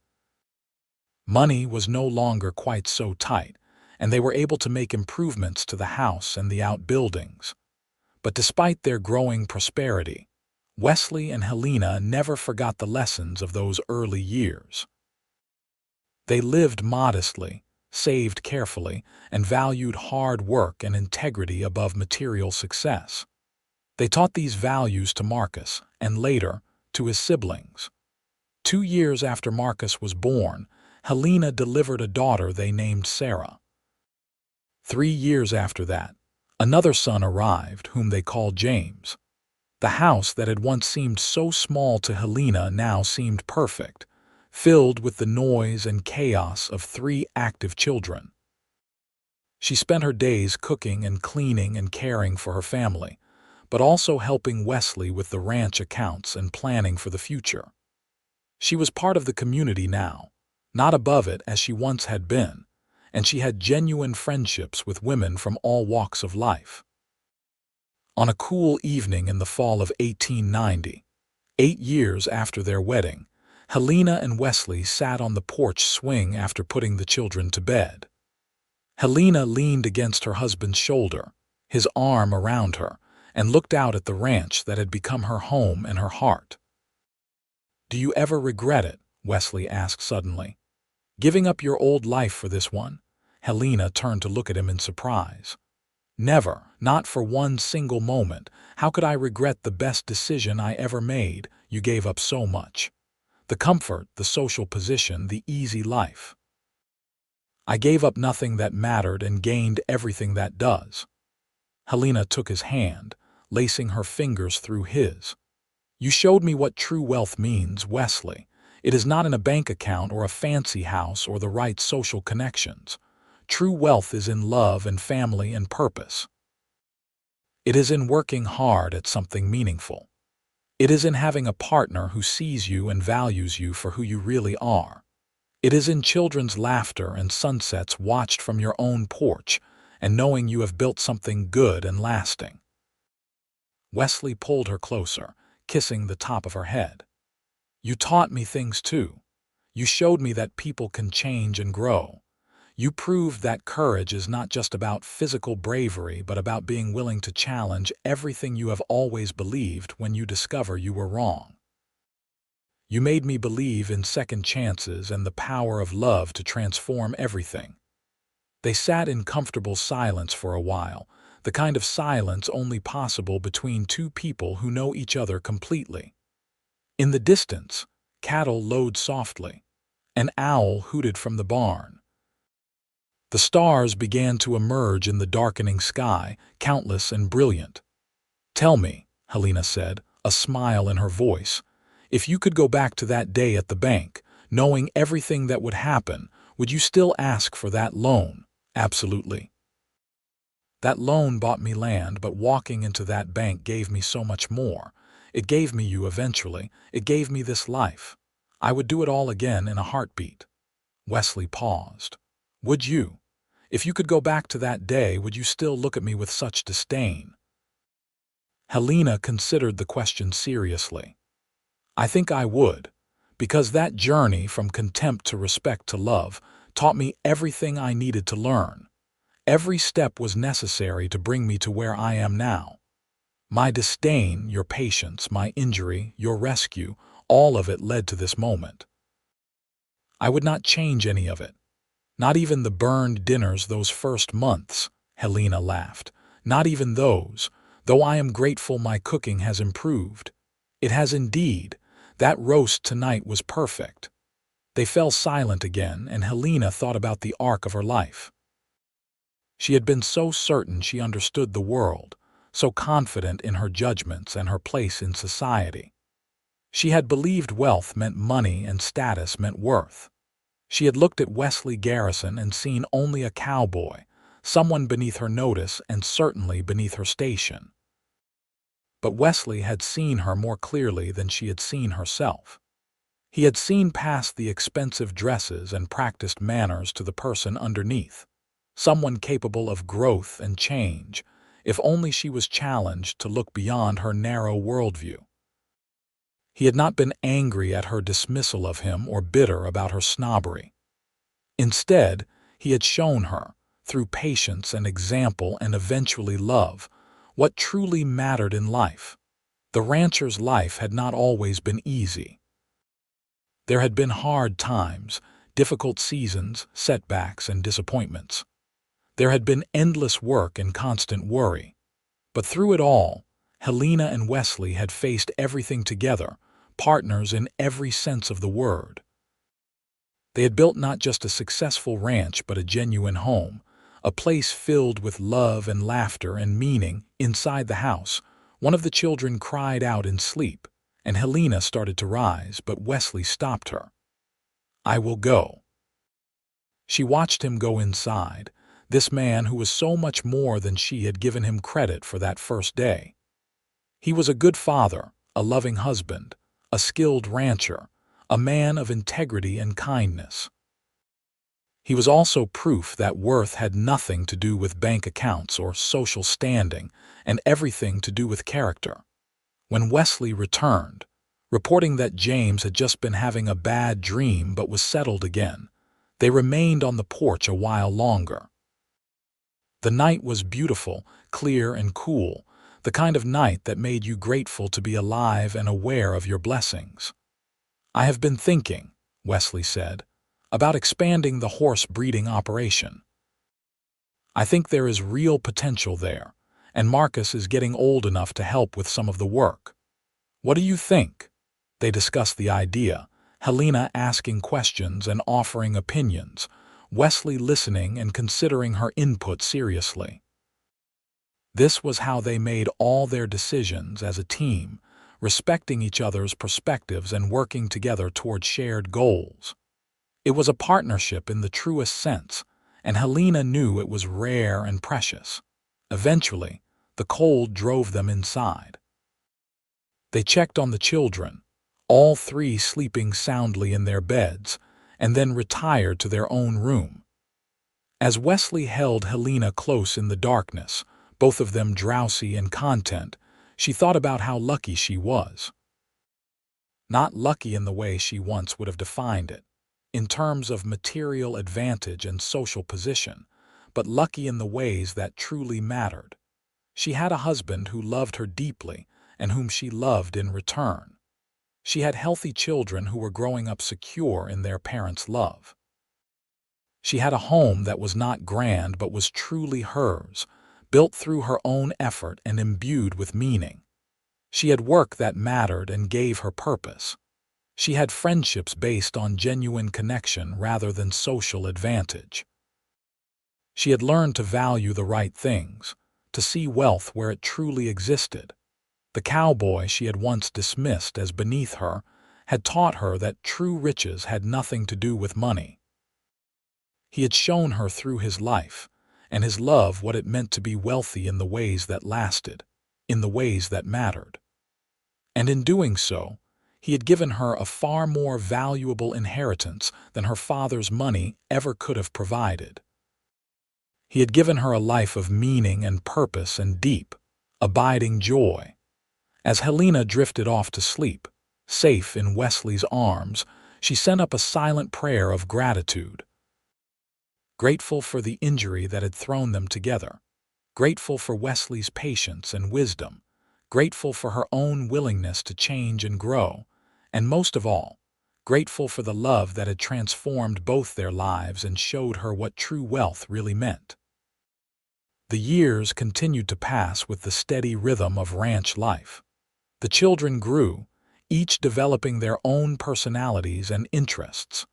Money was no longer quite so tight, and they were able to make improvements to the house and the outbuildings. But despite their growing prosperity, Wesley and Helena never forgot the lessons of those early years. They lived modestly, saved carefully, and valued hard work and integrity above material success. They taught these values to Marcus, and later, to his siblings. 2 years after Marcus was born, Helena delivered a daughter they named Sarah. 3 years after that, another son arrived, whom they called James. The house that had once seemed so small to Helena now seemed perfect, filled with the noise and chaos of 3 active children. She spent her days cooking and cleaning and caring for her family, but also helping Wesley with the ranch accounts and planning for the future. She was part of the community now, not above it as she once had been, and she had genuine friendships with women from all walks of life. On a cool evening in the fall of 1890, 8 years after their wedding, Helena and Wesley sat on the porch swing after putting the children to bed. Helena leaned against her husband's shoulder, his arm around her, and looked out at the ranch that had become her home and her heart. "Do you ever regret it?" Wesley asked suddenly. "Giving up your old life for this one?" Helena turned to look at him in surprise. "Never, not for one single moment. How could I regret the best decision I ever made? You gave up so much. The comfort, the social position, the easy life. I gave up nothing that mattered and gained everything that does." Helena took his hand, lacing her fingers through his. "You showed me what true wealth means, Wesley. It is not in a bank account or a fancy house or the right social connections. True wealth is in love and family and purpose. It is in working hard at something meaningful. It is in having a partner who sees you and values you for who you really are. It is in children's laughter and sunsets watched from your own porch and knowing you have built something good and lasting." Wesley pulled her closer, kissing the top of her head. "You taught me things too. You showed me that people can change and grow. You proved that courage is not just about physical bravery, but about being willing to challenge everything you have always believed when you discover you were wrong. You made me believe in second chances and the power of love to transform everything. They sat in comfortable silence for a while, the kind of silence only possible between two people who know each other completely. In the distance, cattle lowed softly. An owl hooted from the barn. The stars began to emerge in the darkening sky, countless and brilliant. "Tell me," Helena said, a smile in her voice, "if you could go back to that day at the bank, knowing everything that would happen, would you still ask for that loan?" "Absolutely. That loan bought me land, but walking into that bank gave me so much more. It gave me you eventually. It gave me this life. I would do it all again in a heartbeat." Wesley paused. "Would you? If you could go back to that day, would you still look at me with such disdain?" Helena considered the question seriously. "I think I would, because that journey from contempt to respect to love taught me everything I needed to learn. Every step was necessary to bring me to where I am now. My disdain, your patience, my injury, your rescue, all of it led to this moment. I would not change any of it. Not even the burned dinners those first months," Helena laughed. "Not even those, though I am grateful my cooking has improved. It has indeed. That roast tonight was perfect." They fell silent again, and Helena thought about the arc of her life. She had been so certain she understood the world, so confident in her judgments and her place in society. She had believed wealth meant money and status meant worth. She had looked at Wesley Garrison and seen only a cowboy, someone beneath her notice and certainly beneath her station. But Wesley had seen her more clearly than she had seen herself. He had seen past the expensive dresses and practiced manners to the person underneath, someone capable of growth and change, if only she was challenged to look beyond her narrow worldview. He had not been angry at her dismissal of him or bitter about her snobbery. Instead, he had shown her, through patience and example and eventually love, what truly mattered in life. The rancher's life had not always been easy. There had been hard times, difficult seasons, setbacks, and disappointments. There had been endless work and constant worry. But through it all, Helena and Wesley had faced everything together, partners in every sense of the word. They had built not just a successful ranch but a genuine home, a place filled with love and laughter and meaning. Inside the house, one of the children cried out in sleep, and Helena started to rise, but Wesley stopped her. "I will go." She watched him go inside, this man who was so much more than she had given him credit for that first day. He was a good father, a loving husband, a skilled rancher, a man of integrity and kindness. He was also proof that worth had nothing to do with bank accounts or social standing, and everything to do with character. When Wesley returned, reporting that James had just been having a bad dream but was settled again, they remained on the porch a while longer. The night was beautiful, clear and cool, the kind of night that made you grateful to be alive and aware of your blessings. "I have been thinking," Wesley said, "about expanding the horse breeding operation. I think there is real potential there, and Marcus is getting old enough to help with some of the work. What do you think?" They discussed the idea, Helena asking questions and offering opinions, Wesley listening and considering her input seriously. This was how they made all their decisions as a team, respecting each other's perspectives and working together toward shared goals. It was a partnership in the truest sense, and Helena knew it was rare and precious. Eventually, the cold drove them inside. They checked on the children, all three sleeping soundly in their beds, and then retired to their own room. As Wesley held Helena close in the darkness, both of them drowsy and content, she thought about how lucky she was. Not lucky in the way she once would have defined it. in terms of material advantage and social position, but lucky in the ways that truly mattered. She had a husband who loved her deeply and whom she loved in return. She had healthy children who were growing up secure in their parents' love. She had a home that was not grand but was truly hers, built through her own effort and imbued with meaning. She had work that mattered and gave her purpose. She had friendships based on genuine connection rather than social advantage. She had learned to value the right things, to see wealth where it truly existed. The cowboy she had once dismissed as beneath her had taught her that true riches had nothing to do with money. He had shown her through his life and his love what it meant to be wealthy in the ways that lasted, in the ways that mattered. And in doing so, he had given her a far more valuable inheritance than her father's money ever could have provided. He had given her a life of meaning and purpose and deep, abiding joy. As Helena drifted off to sleep, safe in Wesley's arms, she sent up a silent prayer of gratitude. Grateful for the injury that had thrown them together, grateful for Wesley's patience and wisdom, grateful for her own willingness to change and grow, and most of all, grateful for the love that had transformed both their lives and showed her what true wealth really meant. The years continued to pass with the steady rhythm of ranch life. The children grew, each developing their own personalities and interests.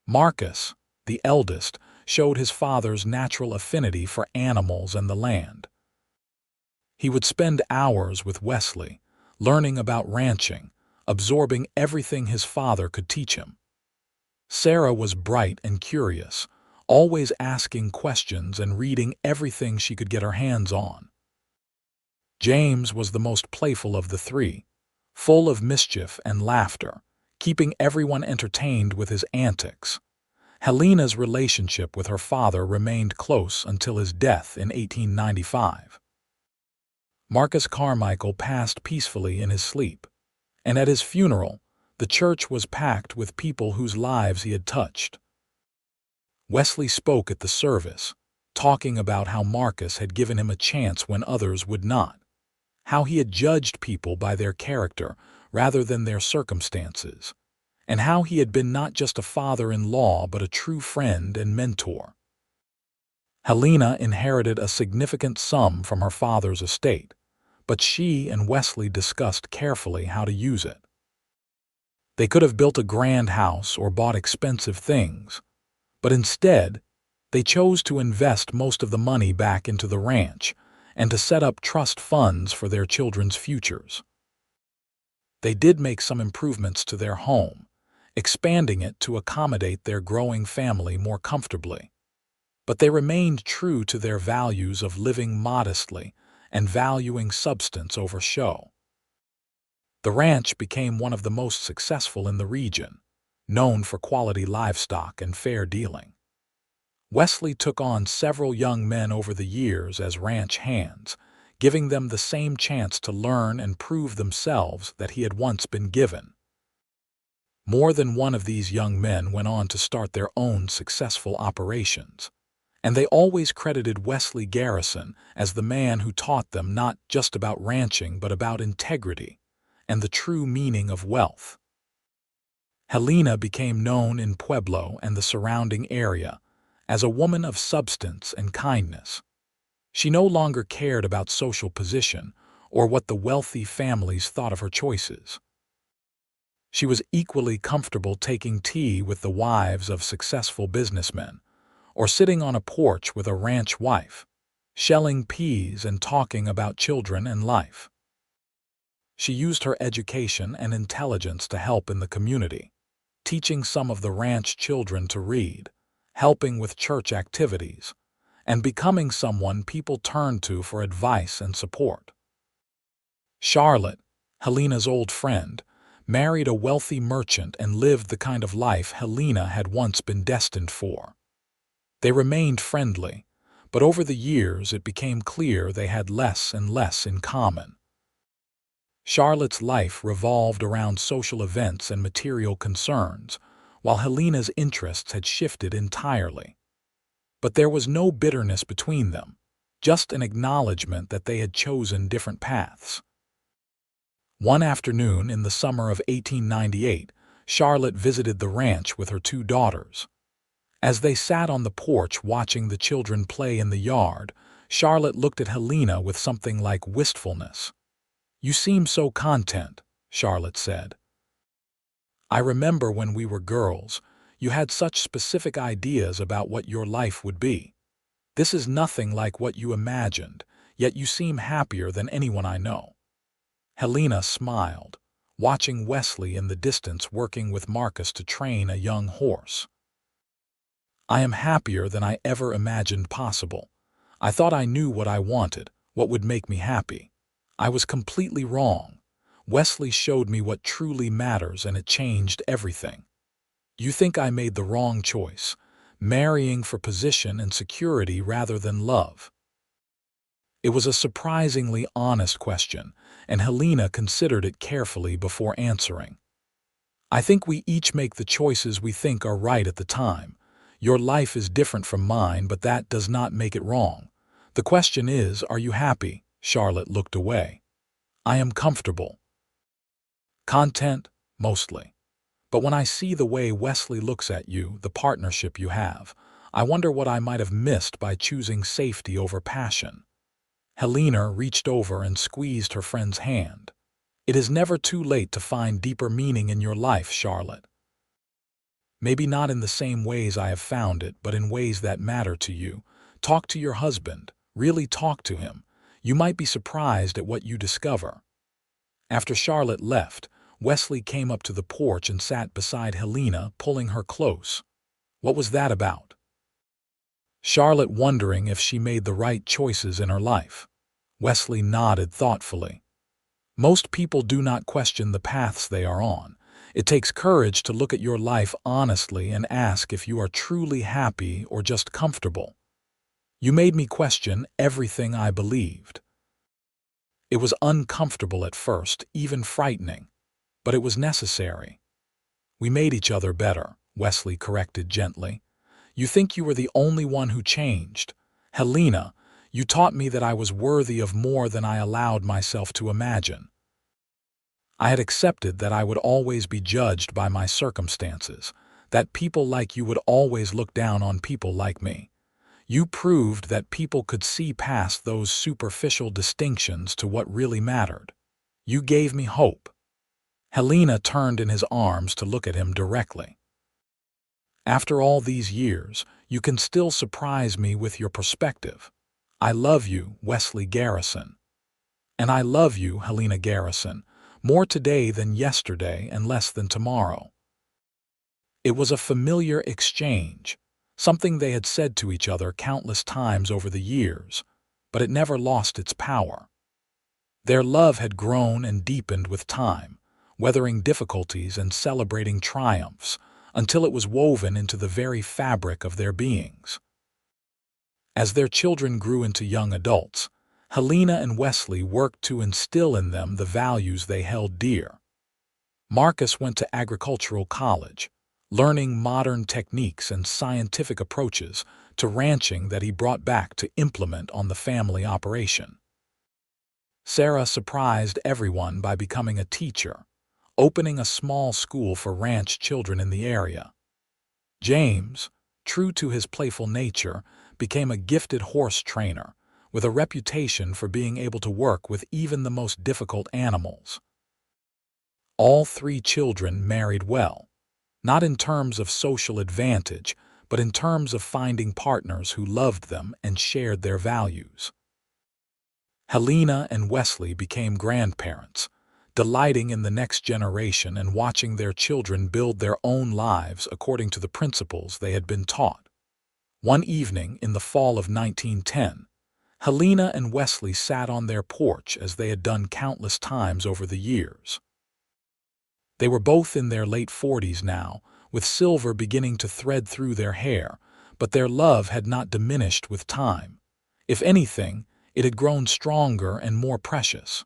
Marcus, the eldest, showed his father's natural affinity for animals and the land. He would spend hours with Wesley, learning about ranching, absorbing everything his father could teach him. Sarah was bright and curious, always asking questions and reading everything she could get her hands on. James was the most playful of the three, full of mischief and laughter, keeping everyone entertained with his antics. Helena's relationship with her father remained close until his death in 1895. Marcus Carmichael passed peacefully in his sleep, and at his funeral, the church was packed with people whose lives he had touched. Wesley spoke at the service, talking about how Marcus had given him a chance when others would not, how he had judged people by their character rather than their circumstances, and how he had been not just a father-in-law but a true friend and mentor. Helena inherited a significant sum from her father's estate, but she and Wesley discussed carefully how to use it. They could have built a grand house or bought expensive things, but instead, they chose to invest most of the money back into the ranch and to set up trust funds for their children's futures. They did make some improvements to their home, expanding it to accommodate their growing family more comfortably. But they remained true to their values of living modestly and valuing substance over show. The ranch became one of the most successful in the region, known for quality livestock and fair dealing. Wesley took on several young men over the years as ranch hands, giving them the same chance to learn and prove themselves that he had once been given. More than one of these young men went on to start their own successful operations, and they always credited Wesley Garrison as the man who taught them not just about ranching but about integrity and the true meaning of wealth. Helena became known in Pueblo and the surrounding area as a woman of substance and kindness. She no longer cared about social position or what the wealthy families thought of her choices. She was equally comfortable taking tea with the wives of successful businessmen, or sitting on a porch with a ranch wife, shelling peas and talking about children and life. She used her education and intelligence to help in the community, teaching some of the ranch children to read, helping with church activities, and becoming someone people turned to for advice and support. Charlotte, Helena's old friend, married a wealthy merchant and lived the kind of life Helena had once been destined for. They remained friendly, but over the years it became clear they had less and less in common. Charlotte's life revolved around social events and material concerns, while Helena's interests had shifted entirely. But there was no bitterness between them, just an acknowledgement that they had chosen different paths. One afternoon in the summer of 1898, Charlotte visited the ranch with her two daughters. As they sat on the porch watching the children play in the yard, Charlotte looked at Helena with something like wistfulness. "You seem so content," Charlotte said. "I remember when we were girls, you had such specific ideas about what your life would be. This is nothing like what you imagined, yet you seem happier than anyone I know." Helena smiled, watching Wesley in the distance working with Marcus to train a young horse. "I am happier than I ever imagined possible. I thought I knew what I wanted, what would make me happy. I was completely wrong. Wesley showed me what truly matters and it changed everything. You think I made the wrong choice, marrying for position and security rather than love?" It was a surprisingly honest question, and Helena considered it carefully before answering. "I think we each make the choices we think are right at the time. Your life is different from mine, but that does not make it wrong. The question is, are you happy?" Charlotte looked away. "I am comfortable. Content, mostly. But when I see the way Wesley looks at you, the partnership you have, I wonder what I might have missed by choosing safety over passion." Helena reached over and squeezed her friend's hand. "It is never too late to find deeper meaning in your life, Charlotte. Maybe not in the same ways I have found it, but in ways that matter to you. Talk to your husband. Really talk to him. You might be surprised at what you discover." After Charlotte left, Wesley came up to the porch and sat beside Helena, pulling her close. "What was that about?" Charlotte wondering if she made the right choices in her life. Wesley nodded thoughtfully. "Most people do not question the paths they are on. It takes courage to look at your life honestly and ask if you are truly happy or just comfortable. You made me question everything I believed. It was uncomfortable at first, even frightening, but it was necessary." "We made each other better," Wesley corrected gently. "You think you were the only one who changed. Helena, you taught me that I was worthy of more than I allowed myself to imagine. I had accepted that I would always be judged by my circumstances, that people like you would always look down on people like me. You proved that people could see past those superficial distinctions to what really mattered. You gave me hope." Helena turned in his arms to look at him directly. "After all these years, you can still surprise me with your perspective. I love you, Wesley Garrison. And I love you, Helena Garrison, more today than yesterday and less than tomorrow." It was a familiar exchange, something they had said to each other countless times over the years, but it never lost its power. Their love had grown and deepened with time, weathering difficulties and celebrating triumphs, until it was woven into the very fabric of their beings. As their children grew into young adults, Helena and Wesley worked to instill in them the values they held dear. Marcus went to agricultural college, learning modern techniques and scientific approaches to ranching that he brought back to implement on the family operation. Sarah surprised everyone by becoming a teacher, opening a small school for ranch children in the area. James, true to his playful nature, became a gifted horse trainer, with a reputation for being able to work with even the most difficult animals. All three children married well, not in terms of social advantage, but in terms of finding partners who loved them and shared their values. Helena and Wesley became grandparents, delighting in the next generation and watching their children build their own lives according to the principles they had been taught. One evening in the fall of 1910, Helena and Wesley sat on their porch as they had done countless times over the years. They were both in their late 40s now, with silver beginning to thread through their hair, but their love had not diminished with time. If anything, it had grown stronger and more precious.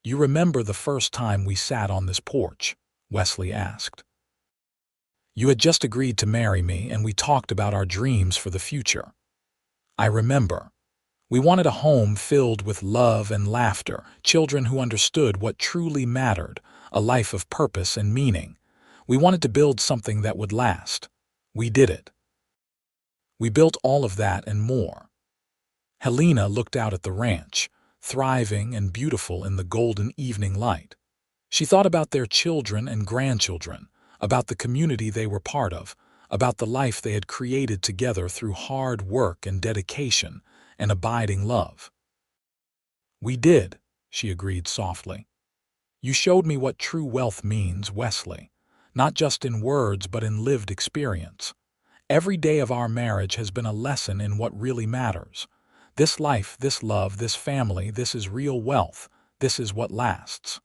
"You remember the first time we sat on this porch?" Wesley asked. You had just agreed to marry me, and we talked about our dreams for the future. I remember. We wanted a home filled with love and laughter, children who understood what truly mattered, a life of purpose and meaning. We wanted to build something that would last. We did it. We built all of that and more. Helena looked out at the ranch, thriving and beautiful in the golden evening light. She thought about their children and grandchildren, about the community they were part of, about the life they had created together through hard work and dedication and abiding love. We did, she agreed softly. You showed me what true wealth means, Wesley, not just in words but in lived experience. Every day of our marriage has been a lesson in what really matters. This life, this love, this family, this is real wealth. This is what lasts.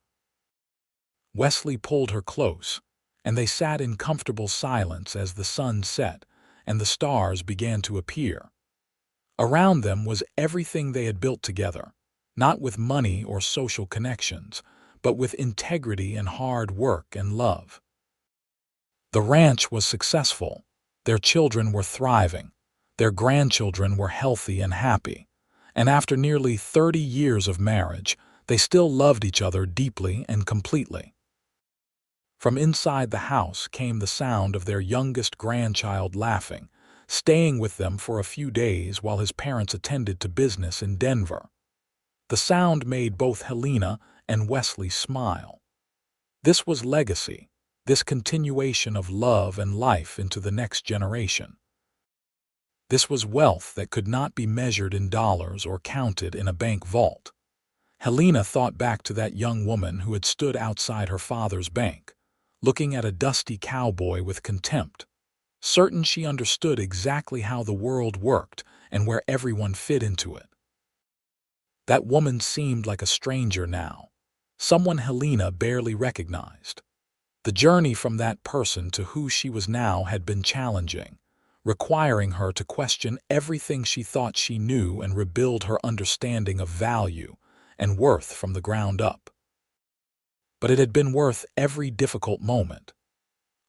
Wesley pulled her close, and they sat in comfortable silence as the sun set and the stars began to appear. Around them was everything they had built together, not with money or social connections, but with integrity and hard work and love. The ranch was successful. Their children were thriving. Their grandchildren were healthy and happy. And after nearly 30 years of marriage, they still loved each other deeply and completely. From inside the house came the sound of their youngest grandchild laughing, staying with them for a few days while his parents attended to business in Denver. The sound made both Helena and Wesley smile. This was legacy, this continuation of love and life into the next generation. This was wealth that could not be measured in dollars or counted in a bank vault. Helena thought back to that young woman who had stood outside her father's bank, looking at a dusty cowboy with contempt, certain she understood exactly how the world worked and where everyone fit into it. That woman seemed like a stranger now, someone Helena barely recognized. The journey from that person to who she was now had been challenging, requiring her to question everything she thought she knew and rebuild her understanding of value and worth from the ground up. But it had been worth every difficult moment.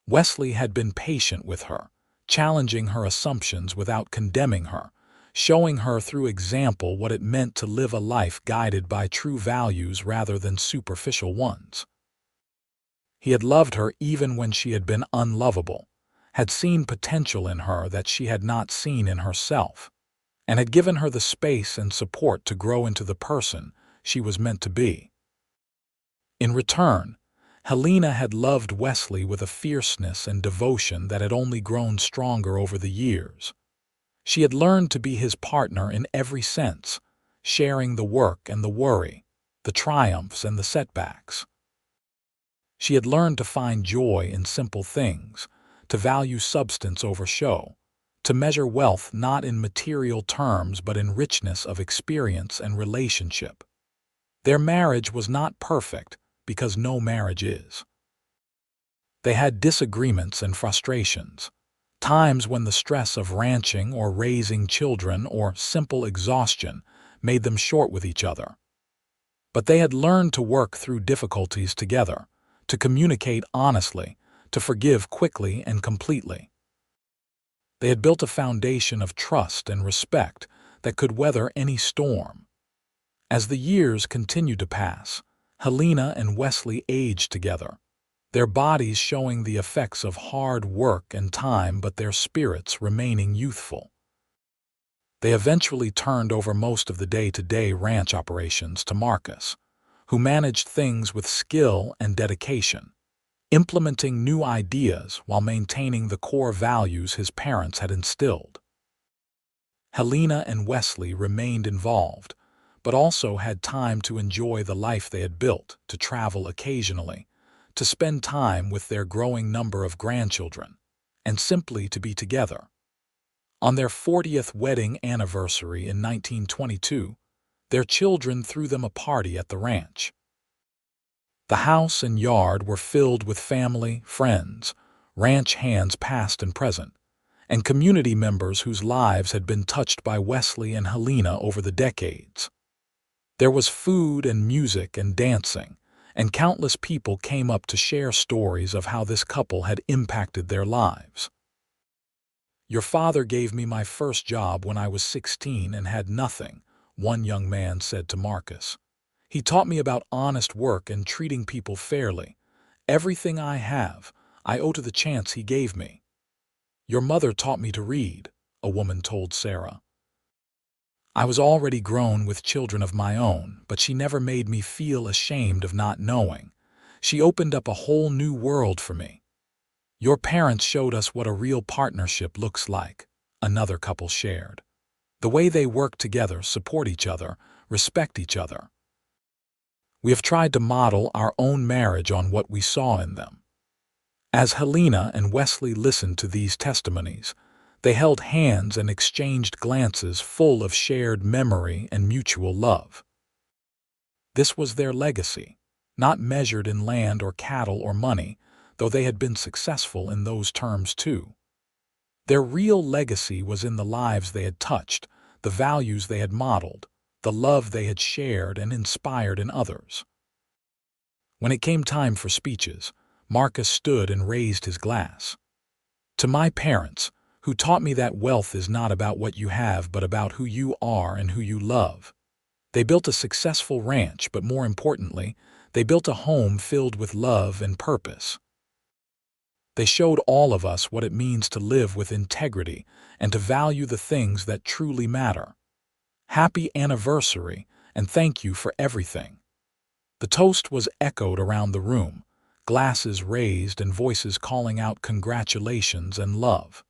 Wesley had been patient with her, challenging her assumptions without condemning her, showing her through example what it meant to live a life guided by true values rather than superficial ones. He had loved her even when she had been unlovable, had seen potential in her that she had not seen in herself, and had given her the space and support to grow into the person she was meant to be. In return, Helena had loved Wesley with a fierceness and devotion that had only grown stronger over the years. She had learned to be his partner in every sense, sharing the work and the worry, the triumphs and the setbacks. She had learned to find joy in simple things, to value substance over show, to measure wealth not in material terms but in richness of experience and relationship. Their marriage was not perfect, because no marriage is. They had disagreements and frustrations, times when the stress of ranching or raising children or simple exhaustion made them short with each other. But they had learned to work through difficulties together, to communicate honestly, to forgive quickly and completely. They had built a foundation of trust and respect that could weather any storm. As the years continued to pass, Helena and Wesley aged together, their bodies showing the effects of hard work and time but their spirits remaining youthful. They eventually turned over most of the day-to-day ranch operations to Marcus, who managed things with skill and dedication, implementing new ideas while maintaining the core values his parents had instilled. Helena and Wesley remained involved, but also had time to enjoy the life they had built, to travel occasionally, to spend time with their growing number of grandchildren, and simply to be together. On their 40th wedding anniversary in 1922, their children threw them a party at the ranch. The house and yard were filled with family, friends, ranch hands past and present, and community members whose lives had been touched by Wesley and Helena over the decades. There was food and music and dancing, and countless people came up to share stories of how this couple had impacted their lives. "Your father gave me my first job when I was 16 and had nothing," one young man said to Marcus. "He taught me about honest work and treating people fairly. Everything I have, I owe to the chance he gave me." "Your mother taught me to read," a woman told Sarah. "I was already grown with children of my own, but she never made me feel ashamed of not knowing. She opened up a whole new world for me." "Your parents showed us what a real partnership looks like," another couple shared. "The way they work together, support each other, respect each other. We have tried to model our own marriage on what we saw in them." As Helena and Wesley listened to these testimonies, they held hands and exchanged glances full of shared memory and mutual love. This was their legacy, not measured in land or cattle or money, though they had been successful in those terms too. Their real legacy was in the lives they had touched, the values they had modeled, the love they had shared and inspired in others. When it came time for speeches, Marcus stood and raised his glass. "To my parents, who taught me that wealth is not about what you have but about who you are and who you love. They built a successful ranch, but more importantly, they built a home filled with love and purpose. They showed all of us what it means to live with integrity and to value the things that truly matter. Happy anniversary, and thank you for everything." The toast was echoed around the room, glasses raised and voices calling out congratulations and love.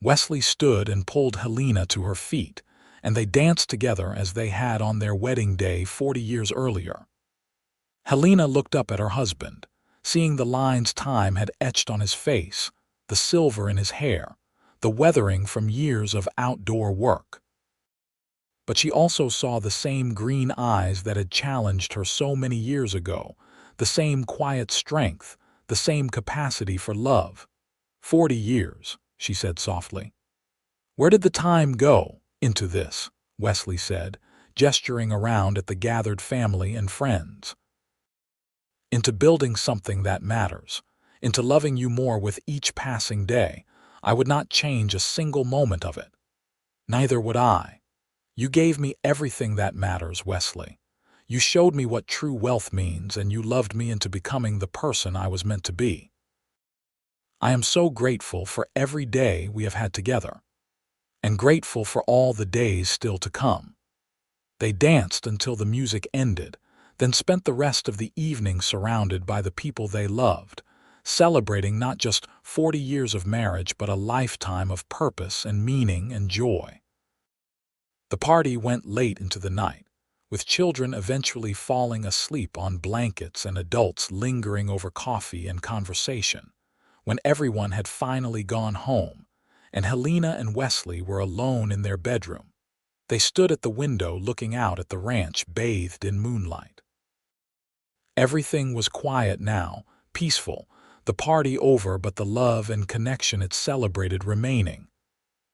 Wesley stood and pulled Helena to her feet, and they danced together as they had on their wedding day 40 years earlier. Helena looked up at her husband, seeing the lines time had etched on his face, the silver in his hair, the weathering from years of outdoor work. But she also saw the same green eyes that had challenged her so many years ago, the same quiet strength, the same capacity for love. 40 years, she said softly. "Where did the time go into this?" Wesley said, gesturing around at the gathered family and friends. "Into building something that matters, into loving you more with each passing day. I would not change a single moment of it." "Neither would I. You gave me everything that matters, Wesley. You showed me what true wealth means, and you loved me into becoming the person I was meant to be. I am so grateful for every day we have had together, and grateful for all the days still to come." They danced until the music ended, then spent the rest of the evening surrounded by the people they loved, celebrating not just 40 years of marriage but a lifetime of purpose and meaning and joy. The party went late into the night, with children eventually falling asleep on blankets and adults lingering over coffee and conversation. When everyone had finally gone home, and Helena and Wesley were alone in their bedroom, they stood at the window looking out at the ranch bathed in moonlight. Everything was quiet now, peaceful, the party over but the love and connection it celebrated remaining.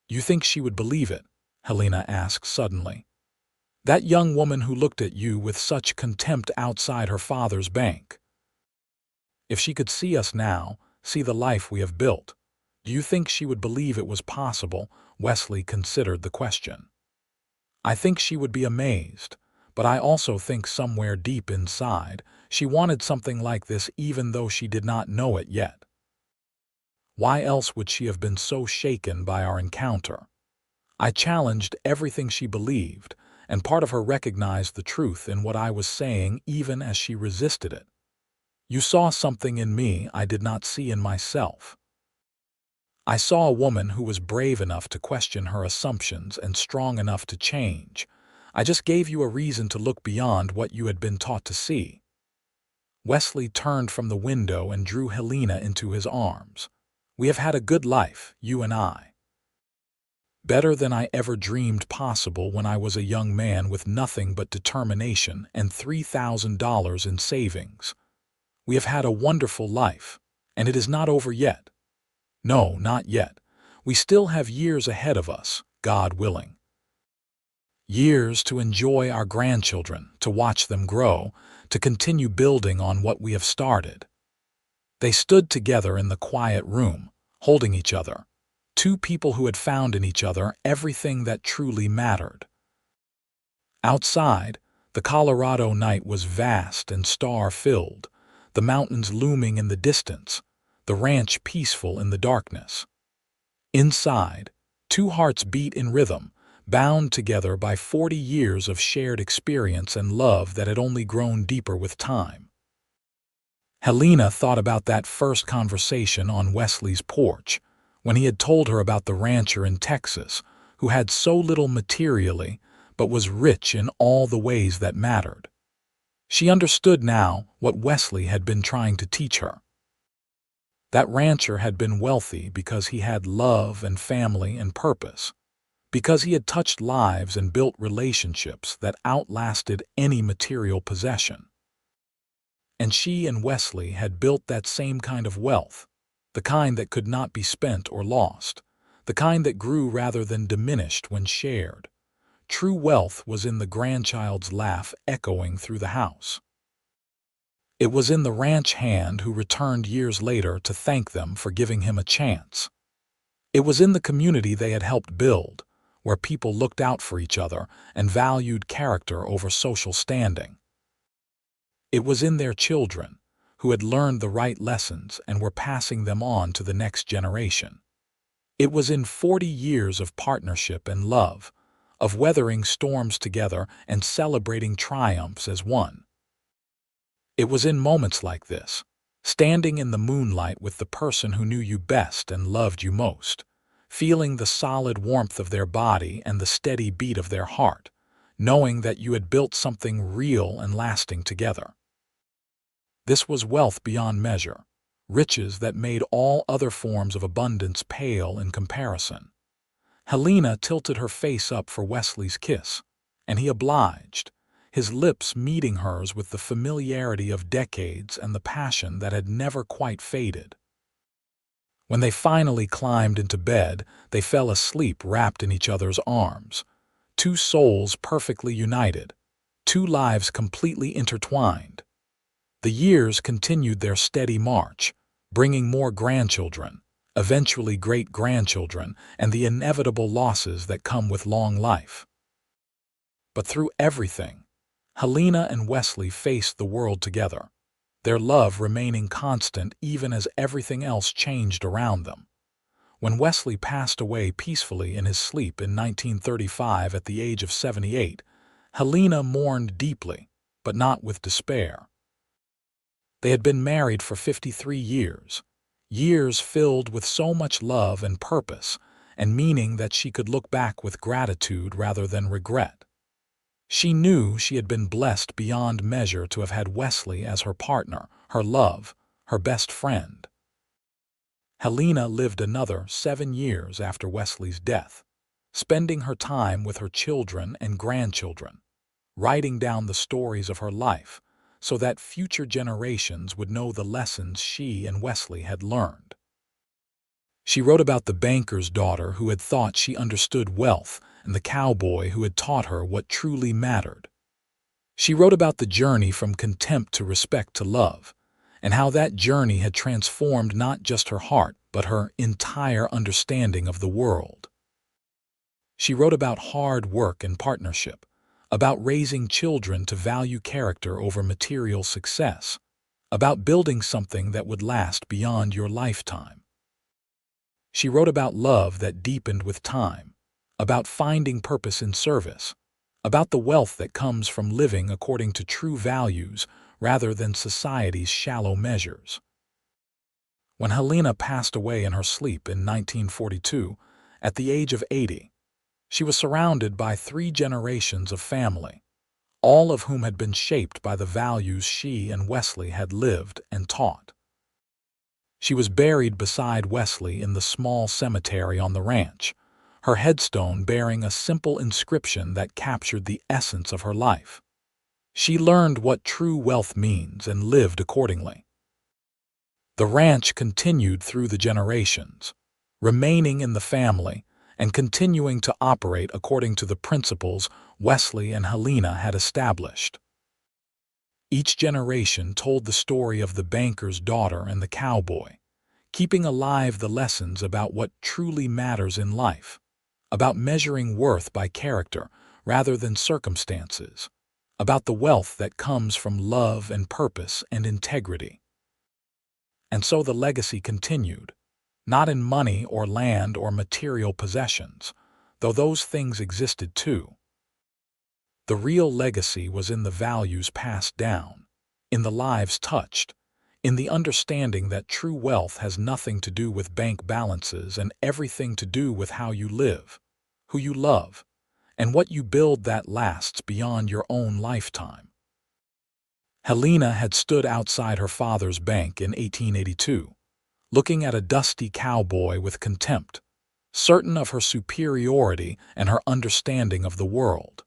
"You think she would believe it?" Helena asked suddenly. "That young woman who looked at you with such contempt outside her father's bank. If she could see us now, see the life we have built, do you think she would believe it was possible?" Wesley considered the question. "I think she would be amazed, but I also think somewhere deep inside, she wanted something like this even though she did not know it yet. Why else would she have been so shaken by our encounter? I challenged everything she believed, and part of her recognized the truth in what I was saying even as she resisted it. You saw something in me I did not see in myself. I saw a woman who was brave enough to question her assumptions and strong enough to change. I just gave you a reason to look beyond what you had been taught to see." Wesley turned from the window and drew Helena into his arms. "We have had a good life, you and I. Better than I ever dreamed possible when I was a young man with nothing but determination and $3,000 in savings. We have had a wonderful life, and it is not over yet. No, not yet. We still have years ahead of us, God willing. Years to enjoy our grandchildren, to watch them grow, to continue building on what we have started. They stood together in the quiet room, holding each other, two people who had found in each other everything that truly mattered. Outside, the Colorado night was vast and star-filled, the mountains looming in the distance, the ranch peaceful in the darkness. Inside, two hearts beat in rhythm, bound together by 40 years of shared experience and love that had only grown deeper with time. Helena thought about that first conversation on Wesley's porch, when he had told her about the rancher in Texas, who had so little materially, but was rich in all the ways that mattered. She understood now what Wesley had been trying to teach her. That rancher had been wealthy because he had love and family and purpose, because he had touched lives and built relationships that outlasted any material possession. And she and Wesley had built that same kind of wealth, the kind that could not be spent or lost, the kind that grew rather than diminished when shared. True wealth was in the grandchild's laugh echoing through the house. It was in the ranch hand who returned years later to thank them for giving him a chance. It was in the community they had helped build, where people looked out for each other and valued character over social standing. It was in their children, who had learned the right lessons and were passing them on to the next generation. It was in 40 years of partnership and love, of weathering storms together and celebrating triumphs as one. It was in moments like this, standing in the moonlight with the person who knew you best and loved you most, feeling the solid warmth of their body and the steady beat of their heart, knowing that you had built something real and lasting together. This was wealth beyond measure, riches that made all other forms of abundance pale in comparison. Helena tilted her face up for Wesley's kiss, and he obliged, his lips meeting hers with the familiarity of decades and the passion that had never quite faded. When they finally climbed into bed, they fell asleep wrapped in each other's arms, two souls perfectly united, two lives completely intertwined. The years continued their steady march, bringing more grandchildren, eventually great-grandchildren, and the inevitable losses that come with long life. But through everything, Helena and Wesley faced the world together, their love remaining constant even as everything else changed around them. When Wesley passed away peacefully in his sleep in 1935 at the age of 78, Helena mourned deeply, but not with despair. They had been married for 53 years, years filled with so much love and purpose and meaning that she could look back with gratitude rather than regret. She knew she had been blessed beyond measure to have had Wesley as her partner, her love, her best friend. Helena lived another 7 years after Wesley's death, spending her time with her children and grandchildren, writing down the stories of her life so that future generations would know the lessons she and Wesley had learned. She wrote about the banker's daughter who had thought she understood wealth and the cowboy who had taught her what truly mattered. She wrote about the journey from contempt to respect to love, and how that journey had transformed not just her heart, but her entire understanding of the world. She wrote about hard work and partnership, about raising children to value character over material success, about building something that would last beyond your lifetime. She wrote about love that deepened with time, about finding purpose in service, about the wealth that comes from living according to true values rather than society's shallow measures. When Helena passed away in her sleep in 1942, at the age of 80, she was surrounded by 3 generations of family, all of whom had been shaped by the values she and Wesley had lived and taught. She was buried beside Wesley in the small cemetery on the ranch, her headstone bearing a simple inscription that captured the essence of her life. She learned what true wealth means and lived accordingly. The ranch continued through the generations, remaining in the family and continuing to operate according to the principles Wesley and Helena had established. Each generation told the story of the banker's daughter and the cowboy, keeping alive the lessons about what truly matters in life, about measuring worth by character rather than circumstances, about the wealth that comes from love and purpose and integrity. And so the legacy continued, not in money or land or material possessions, though those things existed too. The real legacy was in the values passed down, in the lives touched, in the understanding that true wealth has nothing to do with bank balances and everything to do with how you live, who you love, and what you build that lasts beyond your own lifetime. Helena had stood outside her father's bank in 1882, looking at a dusty cowboy with contempt, certain of her superiority and her understanding of the world.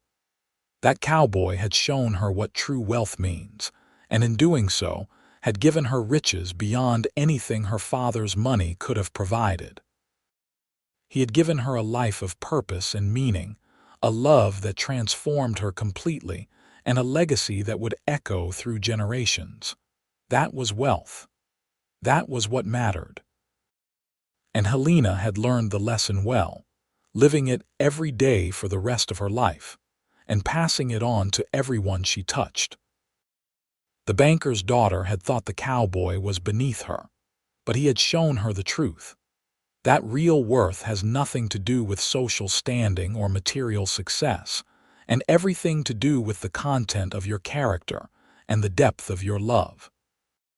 That cowboy had shown her what true wealth means, and in doing so, had given her riches beyond anything her father's money could have provided. He had given her a life of purpose and meaning, a love that transformed her completely, and a legacy that would echo through generations. That was wealth. That was what mattered. And Helena had learned the lesson well, living it every day for the rest of her life, and passing it on to everyone she touched. The banker's daughter had thought the cowboy was beneath her, but he had shown her the truth. That real worth has nothing to do with social standing or material success, and everything to do with the content of your character and the depth of your love.